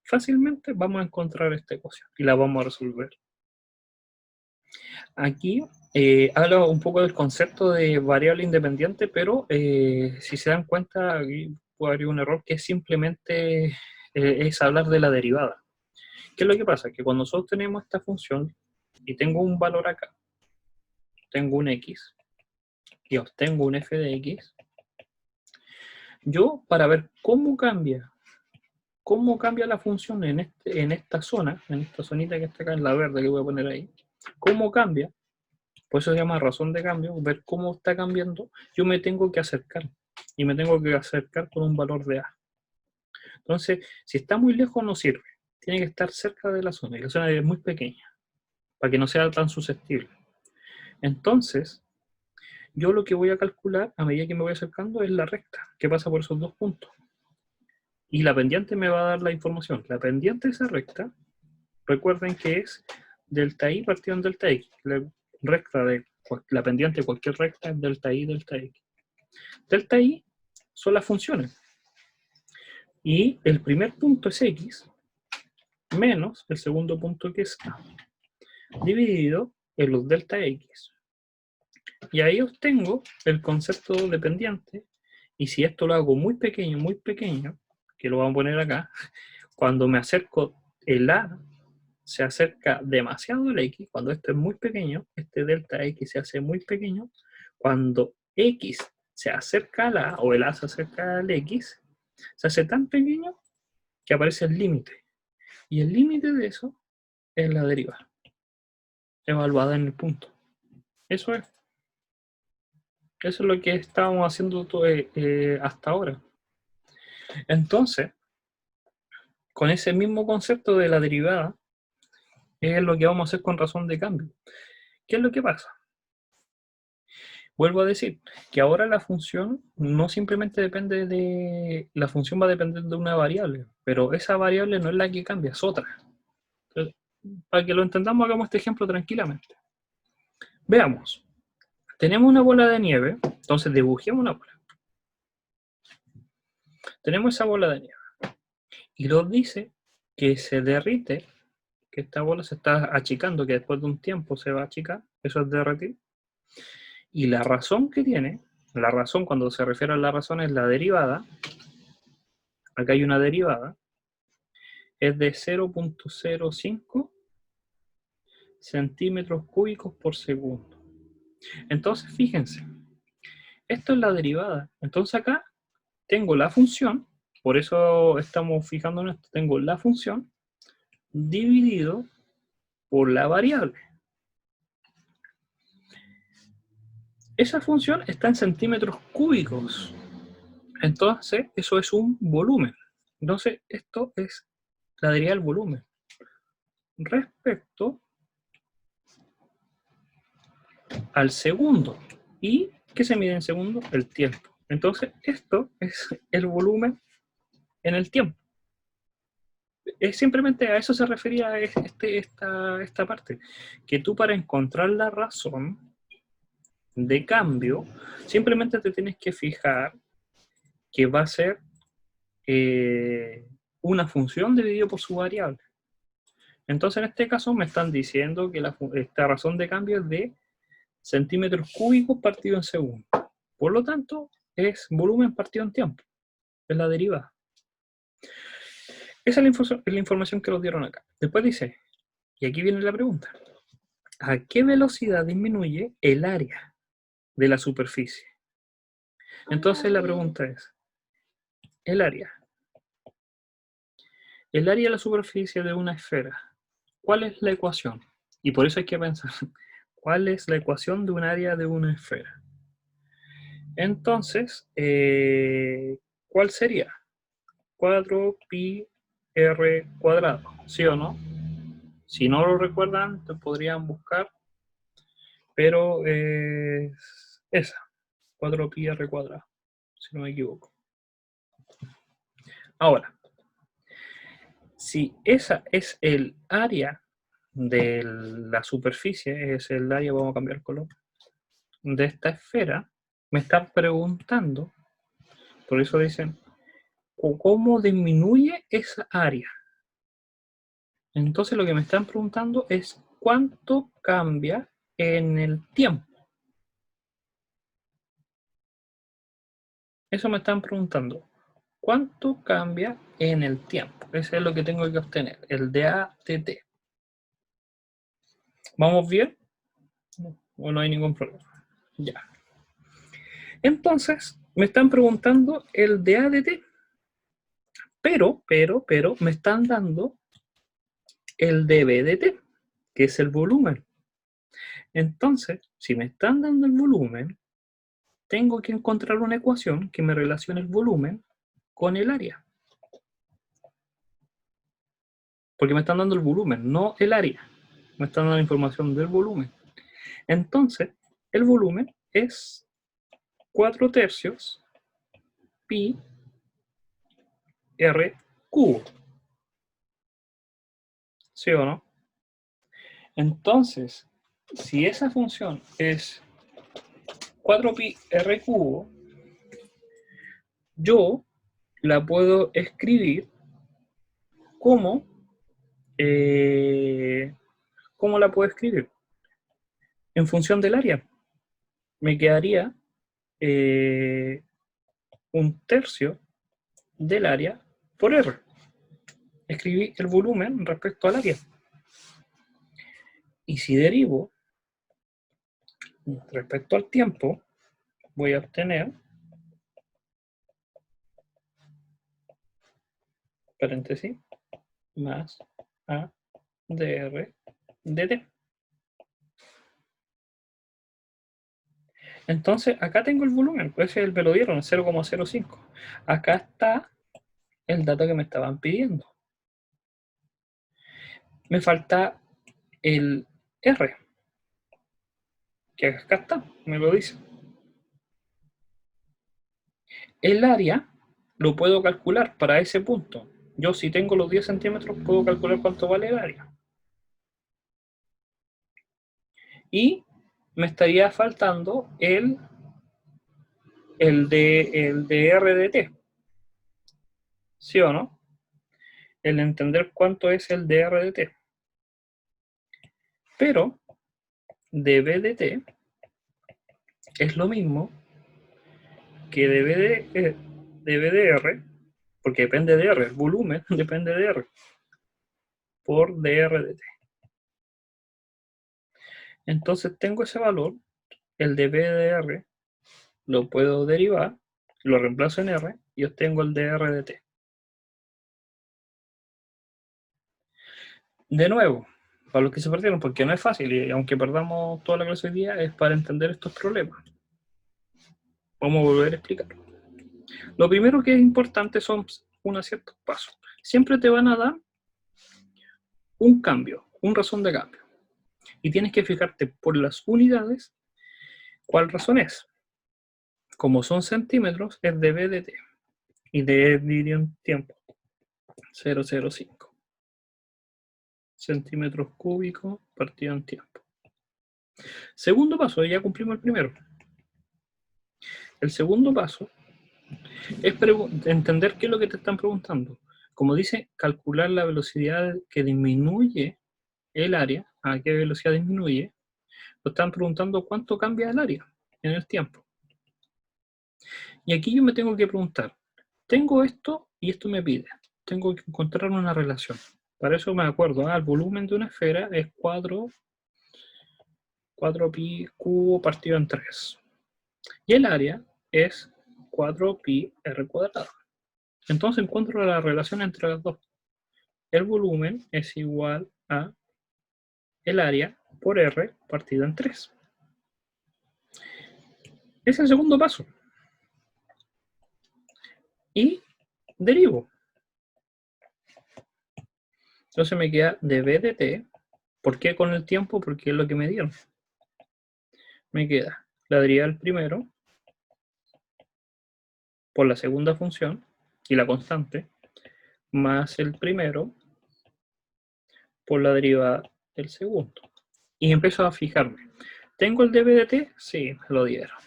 fácilmente, vamos a encontrar esta ecuación y la vamos a resolver. Aquí hablo un poco del concepto de variable independiente, pero si se dan cuenta, aquí puede haber un error que simplemente es hablar de la derivada. ¿Qué es lo que pasa? Que cuando nosotros tenemos esta función y tengo un valor acá, tengo un x y obtengo un f de x, yo, para ver cómo cambia la función en esta zona, en esta zonita que está acá en la verde que voy a poner ahí, cómo cambia, por eso se llama razón de cambio, ver cómo está cambiando, yo me tengo que acercar, y me tengo que acercar con un valor de a. Entonces, si está muy lejos no sirve, tiene que estar cerca de la zona, y la zona es muy pequeña, para que no sea tan susceptible. Entonces, yo lo que voy a calcular a medida que me voy acercando es la recta, que pasa por esos dos puntos. Y la pendiente me va a dar la información. La pendiente de esa recta, recuerden que es delta i partido en delta x. La pendiente de cualquier recta es delta i, delta x. Delta i son las funciones. Y el primer punto es x, menos el segundo punto que es a, dividido en los delta x. Y ahí obtengo el concepto de pendiente. Y si esto lo hago muy pequeño, que lo vamos a poner acá, cuando me acerco, el a se acerca demasiado al x, cuando esto es muy pequeño, este delta x se hace muy pequeño, cuando x se acerca al a, o el a se acerca al x, se hace tan pequeño que aparece el límite. Y el límite de eso es la derivada, evaluada en el punto. Eso es lo que estábamos haciendo hasta ahora. Entonces, con ese mismo concepto de la derivada, es lo que vamos a hacer con razón de cambio. ¿Qué es lo que pasa? Vuelvo a decir que ahora la función no simplemente depende de... La función va a depender de una variable, pero esa variable no es la que cambia, es otra. Entonces, para que lo entendamos, hagamos este ejemplo tranquilamente. Veamos. Tenemos una bola de nieve, entonces dibujemos una bola. Tenemos esa bola de nieve. Y nos dice que se derrite, que esta bola se está achicando, que después de un tiempo se va a achicar, eso es derretir. Y la razón que tiene, la razón cuando se refiere a la razón es la derivada, acá hay una derivada, es de 0.05 centímetros cúbicos por segundo. Entonces, fíjense, esto es la derivada. Entonces acá tengo la función, por eso estamos fijando en esto, tengo la función dividido por la variable. Esa función está en centímetros cúbicos. Entonces, eso es un volumen. Entonces, esto es la derivada del volumen. respecto al segundo. ¿Y qué se mide en segundo? El tiempo. Entonces, esto es el volumen en el tiempo. Es simplemente a eso se refería esta parte. Que tú, para encontrar la razón de cambio, simplemente te tienes que fijar que va a ser una función dividido por su variable. Entonces, en este caso me están diciendo que esta razón de cambio es de centímetros cúbicos partido en segundo. Por lo tanto, es volumen partido en tiempo. Es la derivada. Esa es la información que nos dieron acá. Después dice, y aquí viene la pregunta, ¿a qué velocidad disminuye el área de la superficie? Entonces la pregunta es, el área de la superficie de una esfera, ¿cuál es la ecuación? Y por eso hay que pensar, ¿cuál es la ecuación de un área de una esfera? Entonces, ¿cuál sería? 4pi r cuadrado, ¿sí o no? Si no lo recuerdan, te podrían buscar, pero es esa, 4pi r cuadrado, si no me equivoco. Ahora, si esa es el área de la superficie, es el área, vamos a cambiar el color, de esta esfera, me están preguntando, por eso dicen, ¿cómo disminuye esa área? Entonces lo que me están preguntando es cuánto cambia en el tiempo. Eso me están preguntando. ¿Cuánto cambia en el tiempo? Eso es lo que tengo que obtener, el dA dt. ¿Vamos bien? ¿O no hay ningún problema? Ya. Entonces, me están preguntando el dA dt. Pero, me están dando el dB dt, que es el volumen. Entonces, si me están dando el volumen, tengo que encontrar una ecuación que me relacione el volumen con el área. Porque me están dando el volumen, no el área. Me están dando la información del volumen. Entonces, el volumen es 4/3 pi r cubo. ¿Sí o no? Entonces, si esa función es 4pi r cubo, yo la puedo escribir como... ¿cómo la puedo escribir? En función del área. Me quedaría 1/3 del área por R. Escribí el volumen respecto al área. Y si derivo respecto al tiempo, voy a obtener, paréntesis, más A dr dt. Entonces, acá tengo el volumen, pues me lo dieron, 0,05. Acá está el dato que me estaban pidiendo. Me falta el R, que acá está, me lo dice. El área lo puedo calcular para ese punto. Yo, si tengo los 10 centímetros, puedo calcular cuánto vale el área. Y me estaría faltando el dr dt. ¿Sí o no? El entender cuánto es el dr dt. Pero dB dt es lo mismo que dB de R, porque depende de R, el volumen depende de R, por dr dt. Entonces tengo ese valor, el dB de R, lo puedo derivar, lo reemplazo en R y obtengo el dr dt. De nuevo, para los que se perdieron, porque no es fácil, y aunque perdamos toda la clase hoy día, es para entender estos problemas. Vamos a volver a explicar. Lo primero que es importante son unos ciertos pasos. Siempre te van a dar un cambio, un razón de cambio. Y tienes que fijarte por las unidades cuál razón es. Como son centímetros, es dB de t. Y d dividido en tiempo. 0,05. Centímetros cúbicos partido en tiempo. Segundo paso, ya cumplimos el primero. El segundo paso es entender qué es lo que te están preguntando. Como dice, calcular la velocidad que disminuye el área. ¿A qué velocidad disminuye? Lo están preguntando cuánto cambia el área en el tiempo. Y aquí yo me tengo que preguntar, tengo esto y esto me pide. Tengo que encontrar una relación. Para eso me acuerdo, el volumen de una esfera es 4pi cubo partido en 3. Y el área es 4pi r cuadrado. Entonces encuentro la relación entre las dos. El volumen es igual a el área por r partido en 3. Es el segundo paso. Y derivo. Entonces me queda dB de t. ¿Por qué con el tiempo? Porque es lo que me dieron. Me queda la derivada del primero por la segunda función y la constante más el primero por la derivada del segundo. Y empiezo a fijarme. ¿Tengo el dB de t? Sí, me lo dieron.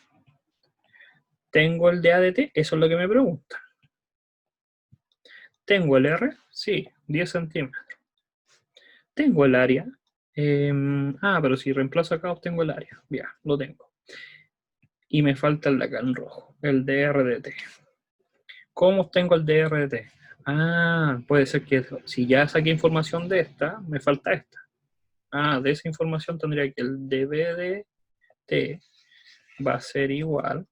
¿Tengo el dA de t? Eso es lo que me preguntan. ¿Tengo el R? Sí, 10 centímetros. ¿Tengo el área? Pero si reemplazo acá obtengo el área. Ya, lo tengo. Y me falta el de acá en rojo, el dr de t. ¿Cómo obtengo el dr de t? Puede ser que si ya saqué información de esta, me falta esta. De esa información tendría que el dB de t va a ser igual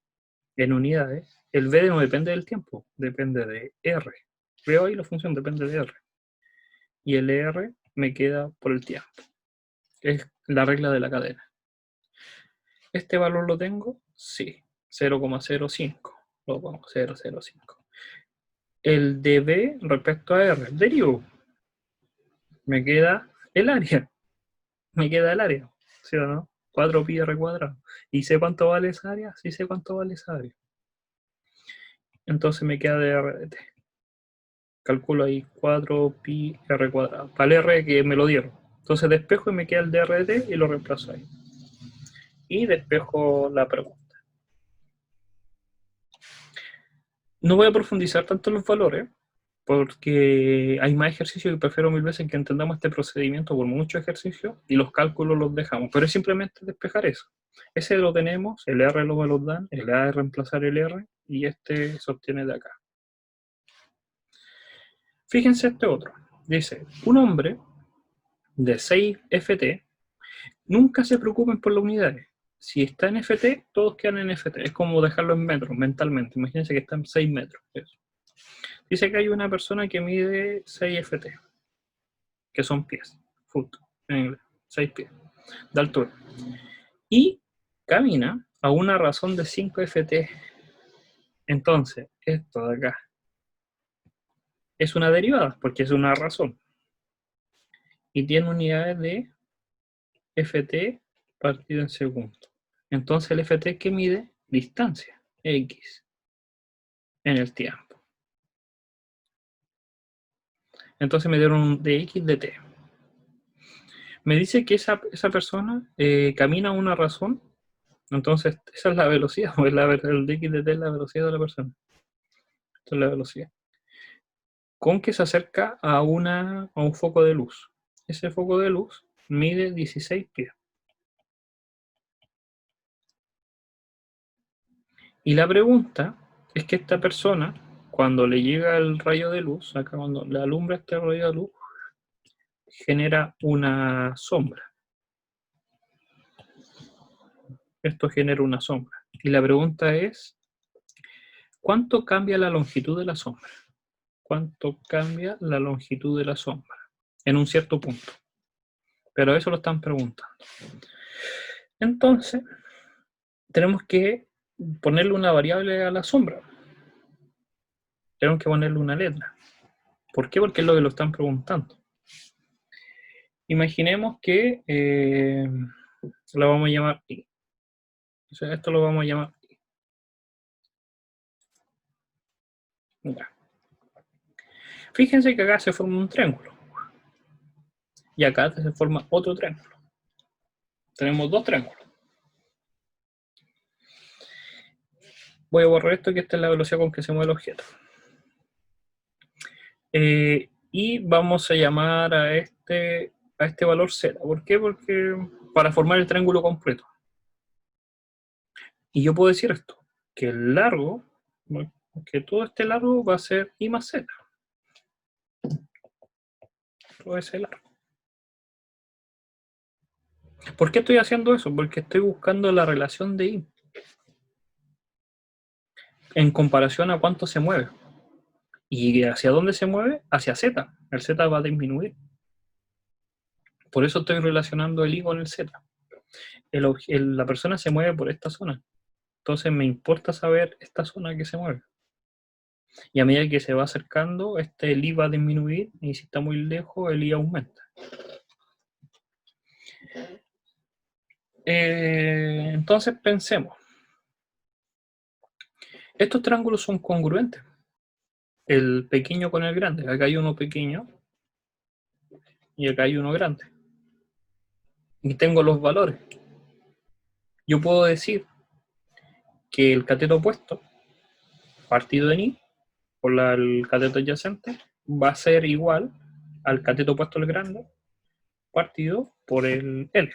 en unidades. El v no depende del tiempo, depende de r. Veo ahí la función depende de r. Y el r me queda por el tiempo. Es la regla de la cadena. ¿Este valor lo tengo? Sí, 0,05. Lo pongo 0,05. El dB respecto a r, derivo. Me queda el área. Me queda el área, ¿sí o no? 4pi r cuadrado. ¿Y sé cuánto vale esa área? Sí sé cuánto vale esa área. Entonces me queda dr de t. Calculo ahí 4pi r cuadrado. Para el r que me lo dieron. Entonces despejo y me queda el dr de t y lo reemplazo ahí. Y despejo la pregunta. No voy a profundizar tanto en los valores, porque hay más ejercicios y prefiero mil veces que entendamos este procedimiento por mucho ejercicio y los cálculos los dejamos. Pero es simplemente despejar eso. Ese lo tenemos, el R lo me lo dan, el A es reemplazar el R y este se obtiene de acá. Fíjense este otro. Dice, un hombre de 6 FT, nunca se preocupen por las unidades. Si está en FT, todos quedan en FT. Es como dejarlo en metros mentalmente. Imagínense que está en 6 metros. Eso. Dice que hay una persona que mide 6 FT, que son pies, foot, en inglés, 6 pies de altura. Y camina a una razón de 5 FT. Entonces, esto de acá es una derivada, porque es una razón. Y tiene unidades de FT partido en segundo. Entonces el FT que mide distancia, X, en el tiempo. Entonces me dieron un dx de t. Me dice que esa persona camina a una razón. Entonces esa es la velocidad, o el dx de t es la velocidad de la persona. Esta es la velocidad. Con que se acerca a un foco de luz. Ese foco de luz mide 16 pies. Y la pregunta es que esta persona, cuando le llega el rayo de luz, acá cuando le alumbra este rayo de luz, genera una sombra. Esto genera una sombra. Y la pregunta es, ¿cuánto cambia la longitud de la sombra? ¿Cuánto cambia la longitud de la sombra? En un cierto punto. Pero eso lo están preguntando. Entonces, tenemos que ponerle una variable a la sombra. Tenemos que ponerle una letra. ¿Por qué? Porque es lo que lo están preguntando. Imaginemos que lo vamos a llamar I. O sea, esto lo vamos a llamar I. Ya. Fíjense que acá se forma un triángulo. Y acá se forma otro triángulo. Tenemos dos triángulos. Voy a borrar esto, que esta es la velocidad con que se mueve el objeto. Y vamos a llamar a este valor Z. ¿Por qué? Porque para formar el triángulo completo. Y yo puedo decir esto, que el largo, que todo este largo va a ser I más Z. Todo ese largo. ¿Por qué estoy haciendo eso? Porque estoy buscando la relación de I en comparación a cuánto se mueve. ¿Y hacia dónde se mueve? Hacia Z. El Z va a disminuir. Por eso estoy relacionando el I con el Z. La persona se mueve por esta zona. Entonces me importa saber esta zona que se mueve. Y a medida que se va acercando, el I va a disminuir, y si está muy lejos, el I aumenta. Entonces pensemos. Estos triángulos son congruentes. El pequeño con el grande. Acá hay uno pequeño y acá hay uno grande. Y tengo los valores. Yo puedo decir que el cateto opuesto, partido en I, por el cateto adyacente, va a ser igual al cateto opuesto al grande, partido por el L.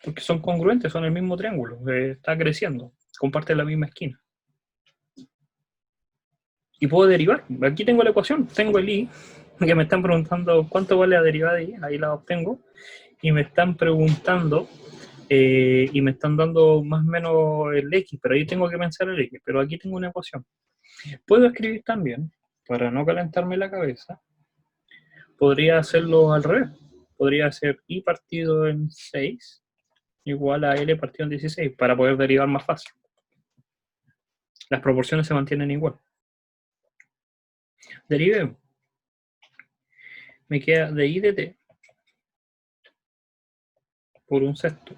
Porque son congruentes, son el mismo triángulo, está creciendo, comparte la misma esquina. Y puedo derivar. Aquí tengo la ecuación, tengo el I, que me están preguntando cuánto vale la derivada de I, ahí la obtengo, y me están preguntando, y me están dando más o menos el X, pero ahí tengo que pensar el X, pero aquí tengo una ecuación. Puedo escribir también, para no calentarme la cabeza, podría hacerlo al revés. Podría hacer I partido en 6 igual a L partido en 16, para poder derivar más fácil. Las proporciones se mantienen igual. Derive. Me queda de I de T por un sexto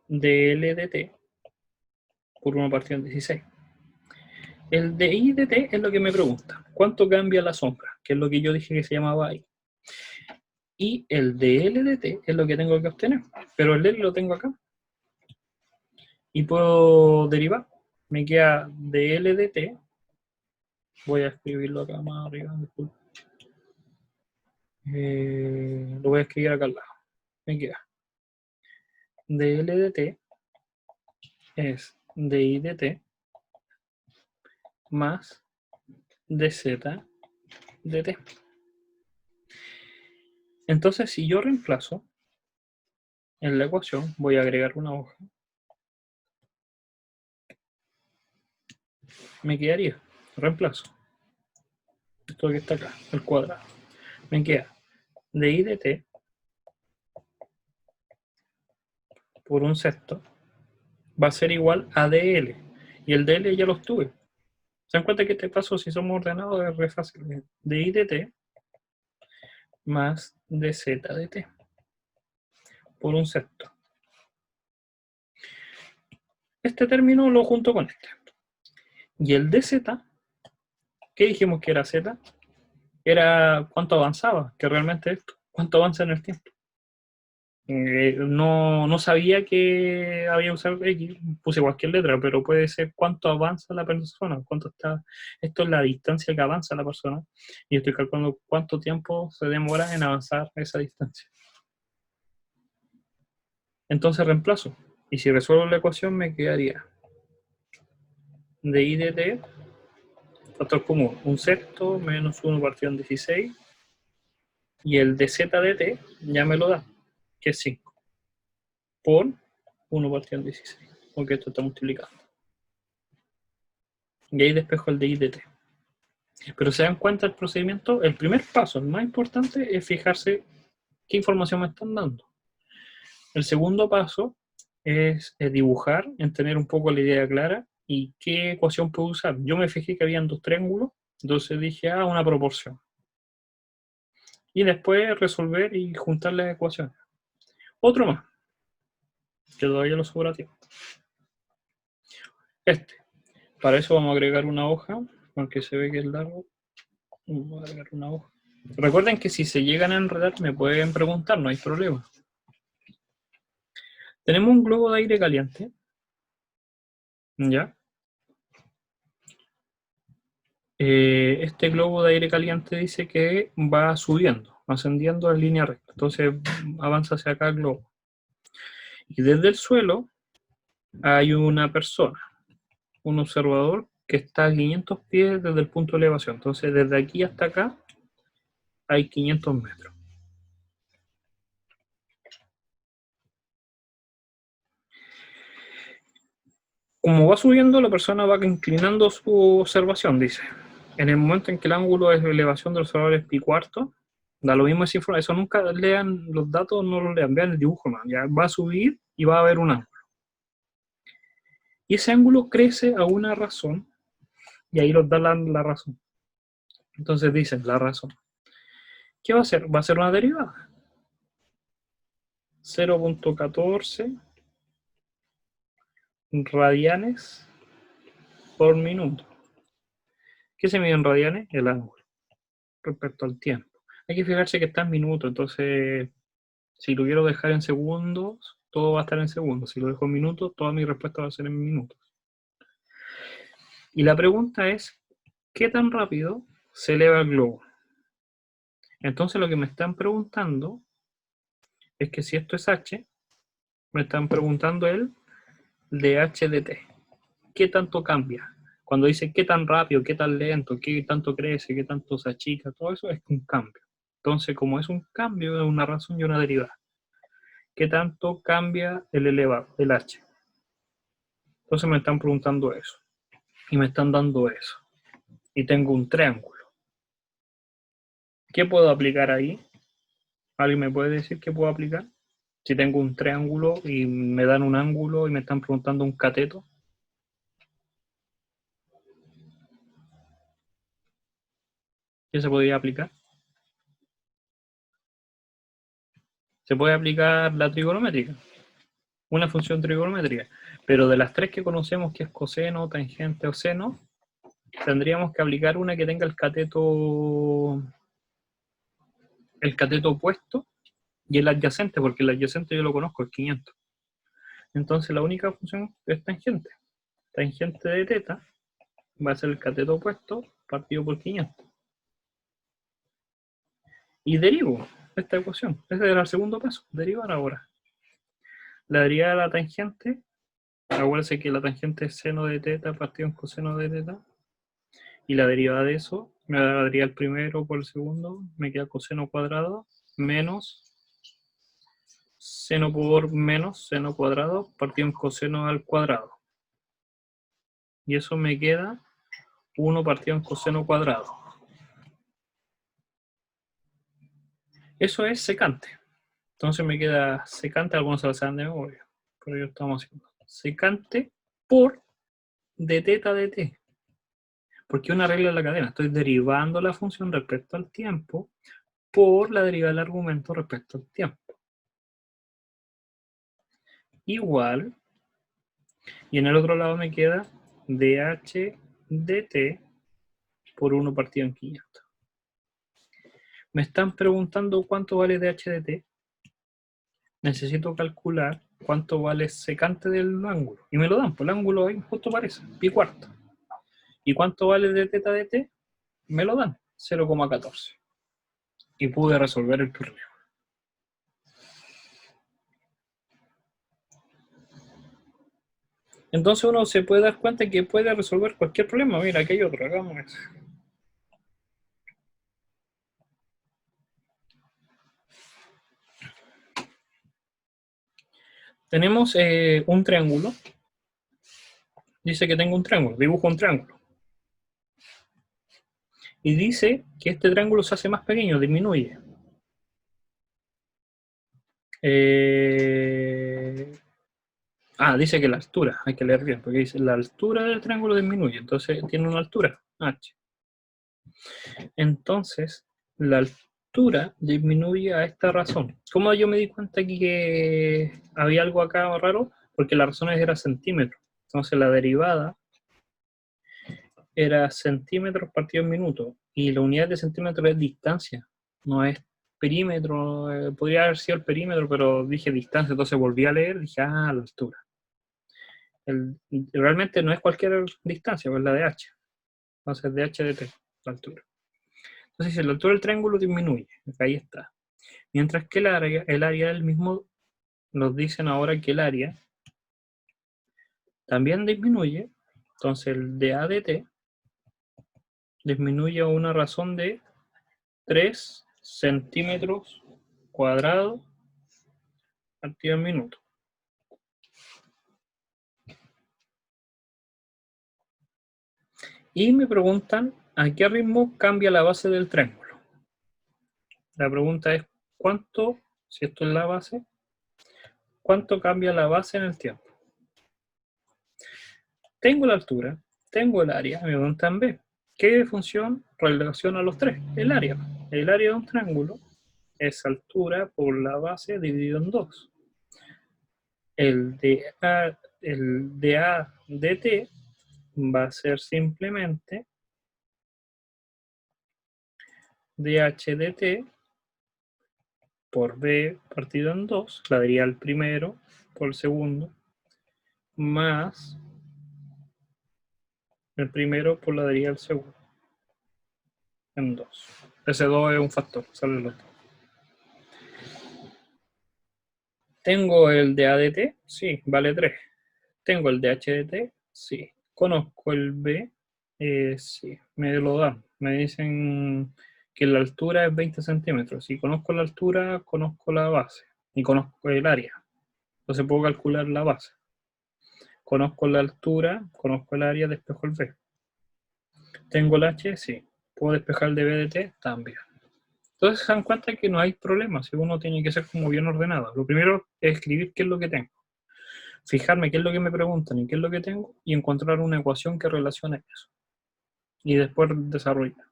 de L de T por 1 partido en 16. El de I de T es lo que me pregunta. ¿Cuánto cambia la sombra? Que es lo que yo dije que se llamaba I. Y el de L de T es lo que tengo que obtener. Pero el L lo tengo acá. Y puedo derivar. Me queda de L de T. Voy a escribirlo acá más arriba. Disculpe. Lo voy a escribir acá al lado. Me queda de L de T es de I de T más de Z de T. Entonces, si yo reemplazo en la ecuación, voy a agregar una hoja. Me quedaría, reemplazo. Esto que está acá, el cuadrado. Me queda de I de T por un sexto va a ser igual a dl. Y el dl ya lo tuve. Se dan cuenta que este paso, si somos ordenados, es re fácil. De I de T más de Z de T por un sexto. Este término lo junto con este. Y el de Z, ¿qué dijimos que era Z? Era cuánto avanzaba, que realmente esto, cuánto avanza en el tiempo. No sabía que había usado X, puse cualquier letra, pero puede ser cuánto avanza la persona, cuánto está, esto es la distancia que avanza la persona, y estoy calculando cuánto tiempo se demora en avanzar esa distancia. Entonces reemplazo, y si resuelvo la ecuación me quedaría de I de T, factor común, un sexto menos 1 partido en 16, y el de Z de T ya me lo da, que es 5. Por 1 partido en 16, porque esto está multiplicando. Y ahí despejo el de I de T. Pero se dan cuenta el procedimiento, el primer paso, el más importante, es fijarse qué información me están dando. El segundo paso es dibujar, en tener un poco la idea clara y qué ecuación puedo usar. Yo me fijé que habían dos triángulos, entonces dije, una proporción. Y después resolver y juntar las ecuaciones. Otro más, que todavía lo sobra tiempo. Para eso vamos a agregar una hoja, porque se ve que es largo. Vamos a agregar una hoja. Recuerden que si se llegan a enredar me pueden preguntar, no hay problema. Tenemos un globo de aire caliente. ¿Ya? Este globo de aire caliente dice que va subiendo, ascendiendo en línea recta. Entonces avanza hacia acá el globo. Y desde el suelo hay una persona, un observador que está a 500 pies desde el punto de elevación. Entonces desde aquí hasta acá hay 500 metros. Como va subiendo, la persona va inclinando su observación, dice. En el momento en que el ángulo de elevación del observador es pi cuarto, da lo mismo esa información. Eso nunca lean los datos, no los lean, vean el dibujo, man. Ya va a subir y va a haber un ángulo. Y ese ángulo crece a una razón, y ahí nos da la razón. Entonces dicen la razón. ¿Qué va a hacer? Va a ser una derivada. 0.14 radianes por minuto. ¿Qué se mide en radianes? El ángulo respecto al tiempo. Hay que fijarse que está en minutos, entonces si lo quiero dejar en segundos, todo va a estar en segundos. Si lo dejo en minutos, toda mi respuesta va a ser en minutos. Y la pregunta es, ¿qué tan rápido se eleva el globo? Entonces lo que me están preguntando es que si esto es h, me están preguntando el dh de t. ¿Qué tanto cambia? Cuando dice qué tan rápido, qué tan lento, qué tanto crece, qué tanto se achica, todo eso es un cambio. Entonces, como es un cambio, es una razón y una derivada. ¿Qué tanto cambia el elevado, el h? Entonces me están preguntando eso. Y me están dando eso. Y tengo un triángulo. ¿Qué puedo aplicar ahí? ¿Alguien me puede decir qué puedo aplicar? Si tengo un triángulo y me dan un ángulo y me están preguntando un cateto. ¿Qué se podría aplicar? Se puede aplicar la trigonométrica. Una función trigonométrica. Pero de las tres que conocemos, que es coseno, tangente o seno, tendríamos que aplicar una que tenga el cateto opuesto y el adyacente, porque el adyacente yo lo conozco, el 500. Entonces la única función es tangente. Tangente de teta va a ser el cateto opuesto partido por 500. Y derivo esta ecuación. Ese era el segundo paso, derivar ahora. La derivada de la tangente, acuérdense que la tangente es seno de teta partido en coseno de teta. Y la derivada de eso, me daría el primero por el segundo, me queda coseno cuadrado menos seno por menos seno cuadrado partido en coseno al cuadrado. Y eso me queda 1 partido en coseno cuadrado. Eso es secante. Entonces me queda secante, algunos se lo saben de memoria, pero yo estamos haciendo secante por de teta de t. Porque una regla de la cadena, estoy derivando la función respecto al tiempo por la derivada del argumento respecto al tiempo. Igual, y en el otro lado me queda dh dt por 1 partido en 500. Me están preguntando cuánto vale dh dt. Necesito calcular cuánto vale secante del ángulo. Y me lo dan, pues el ángulo ahí justo aparece, pi cuarto. ¿Y cuánto vale de teta de t? Me lo dan, 0,14. Y pude resolver el problema. Entonces uno se puede dar cuenta que puede resolver cualquier problema. Mira, aquí hay otro, hagamos eso. Tenemos un triángulo. Dice que tengo un triángulo, dibujo un triángulo. Y dice que este triángulo se hace más pequeño, disminuye. Dice que la altura, hay que leer bien, porque dice la altura del triángulo disminuye, entonces tiene una altura, h. Entonces, la altura disminuye a esta razón. ¿Cómo yo me di cuenta aquí que había algo acá raro? Porque la razón era centímetros. Entonces la derivada era centímetros partido en minutos. Y la unidad de centímetros es distancia, no es perímetro. Podría haber sido el perímetro, pero dije distancia. Entonces volví a leer, dije, la altura. Realmente no es cualquier distancia, pues la de h. Entonces de h de t, la altura. Entonces si la altura del triángulo disminuye, ahí está. Mientras que el área del mismo, nos dicen ahora que el área también disminuye. Entonces el de a de t disminuye a una razón de 3 centímetros cuadrados partido en minuto. Y me preguntan, ¿a qué ritmo cambia la base del triángulo? La pregunta es, ¿cuánto, si esto es la base, cuánto cambia la base en el tiempo? Tengo la altura, tengo el área, me preguntan B. ¿Qué función relaciona a los tres? El área. El área de un triángulo es altura por la base dividido en 2. El de A de T va a ser simplemente dH de T por B partido en 2, la daría el primero por el segundo, más el primero por la daría el segundo, en 2. Ese 2 es un factor, sale el otro. ¿Tengo el de A de T? Sí, vale 3. ¿Tengo el de H de T? Sí. ¿Conozco el B? Sí, me lo dan. Me dicen que la altura es 20 centímetros. Si conozco la altura, conozco la base. Y conozco el área. Entonces puedo calcular la base. Conozco la altura, conozco el área, despejo el B. ¿Tengo el H? Sí. ¿Puedo despejar el de B de T? También. Entonces se dan cuenta que no hay problema, si uno tiene que ser como bien ordenado. Lo primero es escribir qué es lo que tengo. Fijarme qué es lo que me preguntan y qué es lo que tengo y encontrar una ecuación que relacione eso. Y después desarrollar.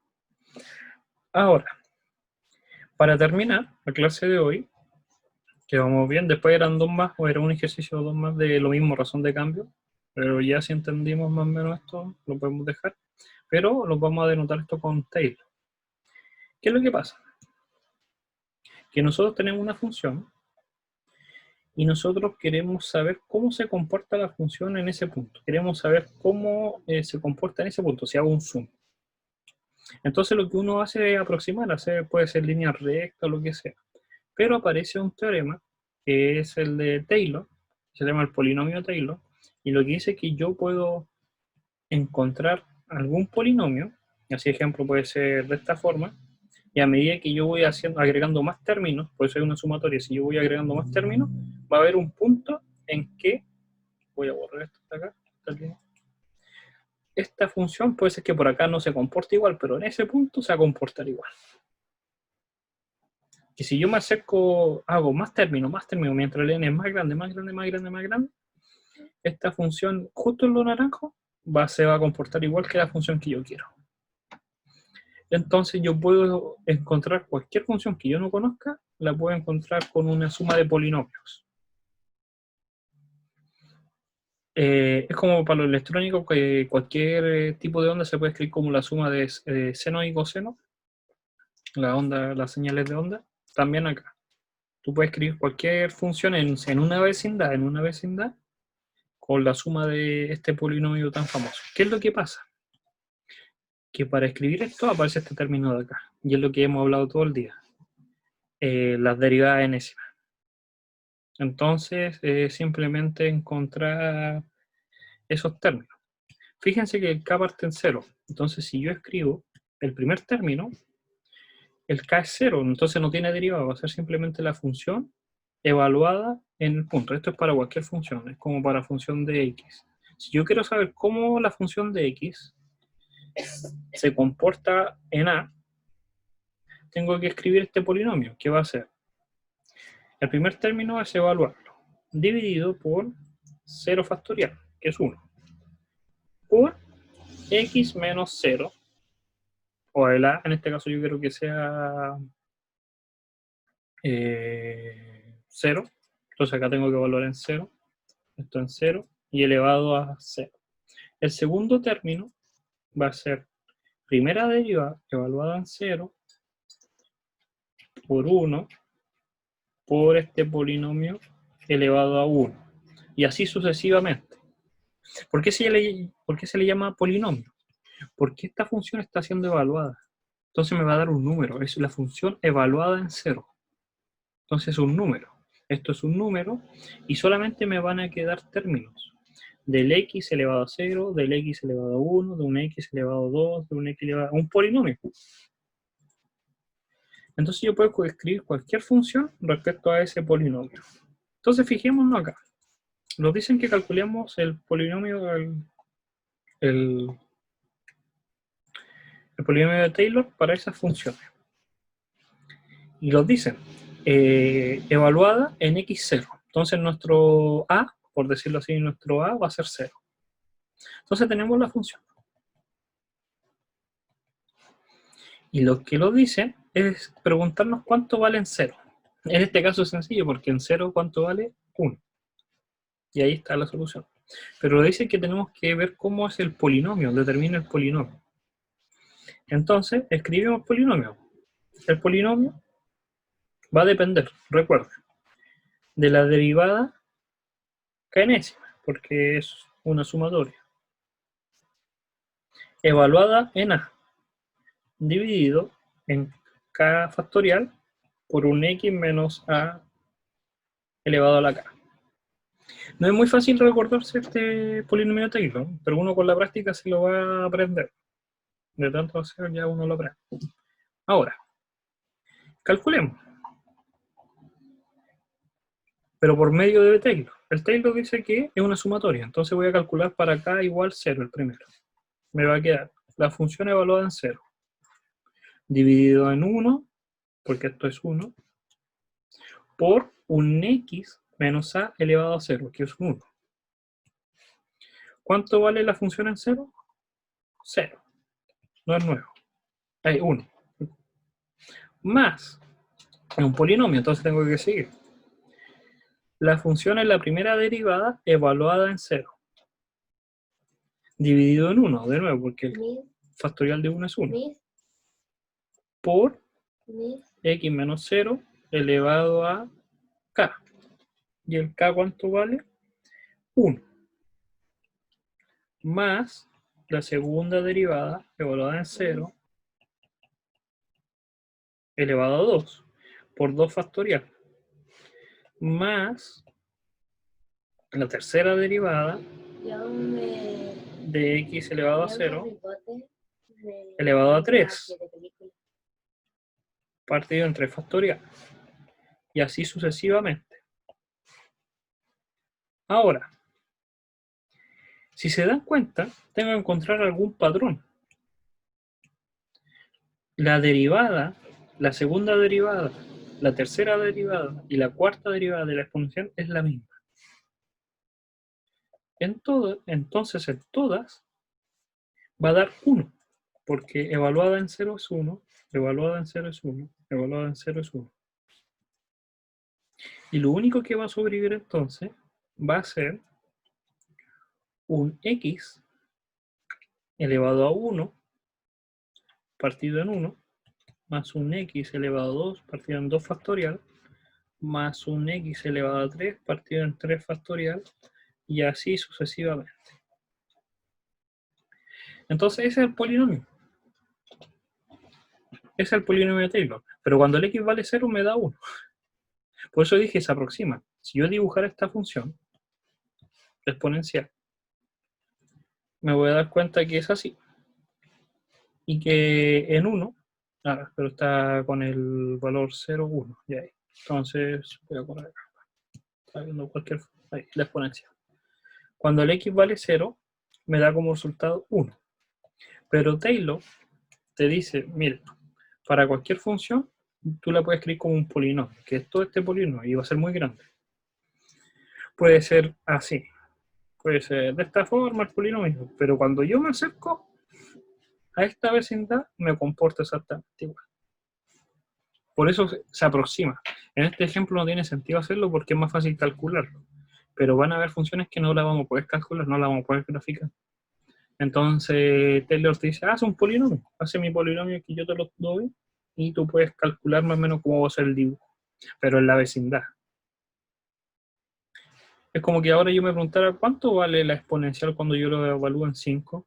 Ahora, para terminar la clase de hoy, que vamos bien, después eran 2 más, o era un ejercicio 2 más de lo mismo, razón de cambio, pero ya si entendimos más o menos esto, lo podemos dejar. Pero lo vamos a denotar esto con Taylor. ¿Qué es lo que pasa? Que nosotros tenemos una función y nosotros queremos saber cómo se comporta la función en ese punto. Queremos saber cómo se comporta en ese punto, si hago un zoom. Entonces lo que uno hace es aproximar, puede ser línea recta o lo que sea. Pero aparece un teorema, que es el de Taylor, se llama el polinomio Taylor, y lo que dice es que yo puedo encontrar algún polinomio, y así ejemplo puede ser de esta forma, y a medida que yo voy agregando más términos, por eso hay una sumatoria, si yo voy agregando más términos, va a haber un punto en que, voy a borrar esto de acá, esta función puede ser que por acá no se comporte igual, pero en ese punto se va a comportar igual. Que si yo me acerco, hago más términos, mientras el n es más grande, más grande, más grande, más grande, esta función justo en lo naranjo se va a comportar igual que la función que yo quiero. Entonces yo puedo encontrar cualquier función que yo no conozca, la puedo encontrar con una suma de polinomios. Es como para lo electrónico que cualquier tipo de onda se puede escribir como la suma de seno y coseno, las señales de onda. También acá. Tú puedes escribir cualquier función en una vecindad, con la suma de este polinomio tan famoso. ¿Qué es lo que pasa? Que para escribir esto aparece este término de acá, y es lo que hemos hablado todo el día. Las derivadas enésimas. Entonces, simplemente encontrar esos términos. Fíjense que el k parte en 0. Entonces, si yo escribo el primer término, el k es 0, entonces no tiene derivada, va a ser simplemente la función evaluada en el punto. Esto es para cualquier función, es como para función de x. Si yo quiero saber cómo la función de x se comporta en A, tengo que escribir este polinomio, que va a ser, el primer término es evaluarlo, dividido por 0 factorial, que es 1, por x menos 0, o el A, en este caso yo quiero que sea 0. Entonces acá tengo que evaluar en 0. Esto en 0 y elevado a 0. El segundo término va a ser primera derivada evaluada en 0 por 1 por este polinomio elevado a 1. Y así sucesivamente. ¿Por qué se le llama polinomio? Porque esta función está siendo evaluada. Entonces me va a dar un número. Es la función evaluada en 0. Entonces es un número. Esto es un número y solamente me van a quedar términos. Del x elevado a 0, del x elevado a 1, de un x elevado a 2, de un x elevado a un polinomio. Entonces yo puedo escribir cualquier función respecto a ese polinomio. Entonces fijémonos acá. Nos dicen que calculemos el polinomio, el polinomio de Taylor para esas funciones. Y los dicen, evaluada en x0. Entonces nuestro a, por decirlo así, nuestro a va a ser 0. Entonces tenemos la función. Y lo que lo dice es preguntarnos cuánto vale en 0. En este caso es sencillo, porque en 0 ¿cuánto vale? 1. Y ahí está la solución. Pero dice que tenemos que ver cómo es el polinomio, determina el polinomio. Entonces, escribimos polinomio. El polinomio va a depender, recuerden, de la derivada k-enésima, porque es una sumatoria. Evaluada en a, dividido en k factorial por un x menos a elevado a la k. No es muy fácil recordarse este polinomio de Taylor, pero uno con la práctica se lo va a aprender. De tanto hacer ya uno lo aprende. Ahora, calculemos. Pero por medio de Taylor. El Taylor dice que es una sumatoria, entonces voy a calcular para k igual 0 el primero. Me va a quedar la función evaluada en 0, dividido en 1, porque esto es 1, por un x menos a elevado a 0, que es 1. ¿Cuánto vale la función en 0? 0. No es nuevo. Hay 1. Más. Es un polinomio, entonces tengo que seguir. La función es la primera derivada evaluada en 0. Dividido en 1, de nuevo, porque el factorial de 1 es 1. Por x menos 0 elevado a k. ¿Y el k cuánto vale? 1. Más la segunda derivada evaluada en 0 elevado a 2 por 2 factorial. Más la tercera derivada de x elevado a 0 elevado a 3 partido en 3 factorial. Y así sucesivamente. Ahora, si se dan cuenta, tengo que encontrar algún patrón. La derivada, la segunda derivada, la tercera derivada y la cuarta derivada de la exponencial es la misma. Entonces, en todas va a dar 1, porque evaluada en 0 es 1, evaluada en 0 es 1, evaluada en 0 es 1. Y lo único que va a sobrevivir entonces va a ser un x elevado a 1 partido en 1, más un x elevado a 2 partido en 2 factorial, más un x elevado a 3 partido en 3 factorial, y así sucesivamente. Entonces ese es el polinomio. Ese es el polinomio de Taylor. Pero cuando el x vale 0 me da 1. Por eso dije se aproxima. Si yo dibujara esta función exponencial, me voy a dar cuenta que es así. Y que en 1, pero está con el valor 0, 1. Y ahí. Entonces, voy a poner acá. Está viendo cualquier. Ahí, la exponencial. Cuando el x vale 0, me da como resultado 1. Pero Taylor te dice, mira, para cualquier función, tú la puedes escribir como un polinomio, que es todo este polinomio, y va a ser muy grande. Puede ser así, puede ser de esta forma el polinomio, pero cuando yo me acerco a esta vecindad, me comporta exactamente igual. Por eso se aproxima. En este ejemplo no tiene sentido hacerlo porque es más fácil calcularlo. Pero van a haber funciones que no las vamos a poder calcular, no las vamos a poder graficar. Entonces Taylor te dice, haz un polinomio, hace mi polinomio que yo te lo doy y tú puedes calcular más o menos cómo va a ser el dibujo, pero en la vecindad. Es como que ahora yo me preguntara cuánto vale la exponencial cuando yo lo evalúo en 5.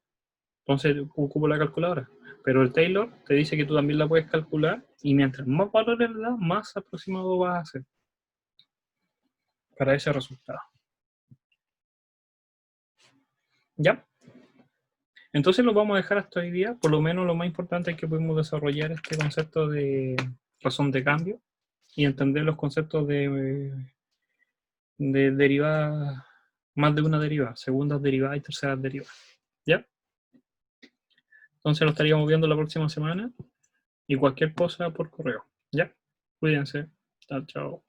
Entonces ocupo la calculadora. Pero el Taylor te dice que tú también la puedes calcular y mientras más valores le das, más aproximado vas a hacer para ese resultado. ¿Ya? Entonces lo vamos a dejar hasta hoy día. Por lo menos lo más importante es que pudimos desarrollar este concepto de razón de cambio y entender los conceptos de derivadas, más de una derivada, segundas derivadas y terceras derivadas. ¿Ya? Entonces lo estaríamos viendo la próxima semana y cualquier cosa por correo. ¿Ya? Cuídense. Chao, chao.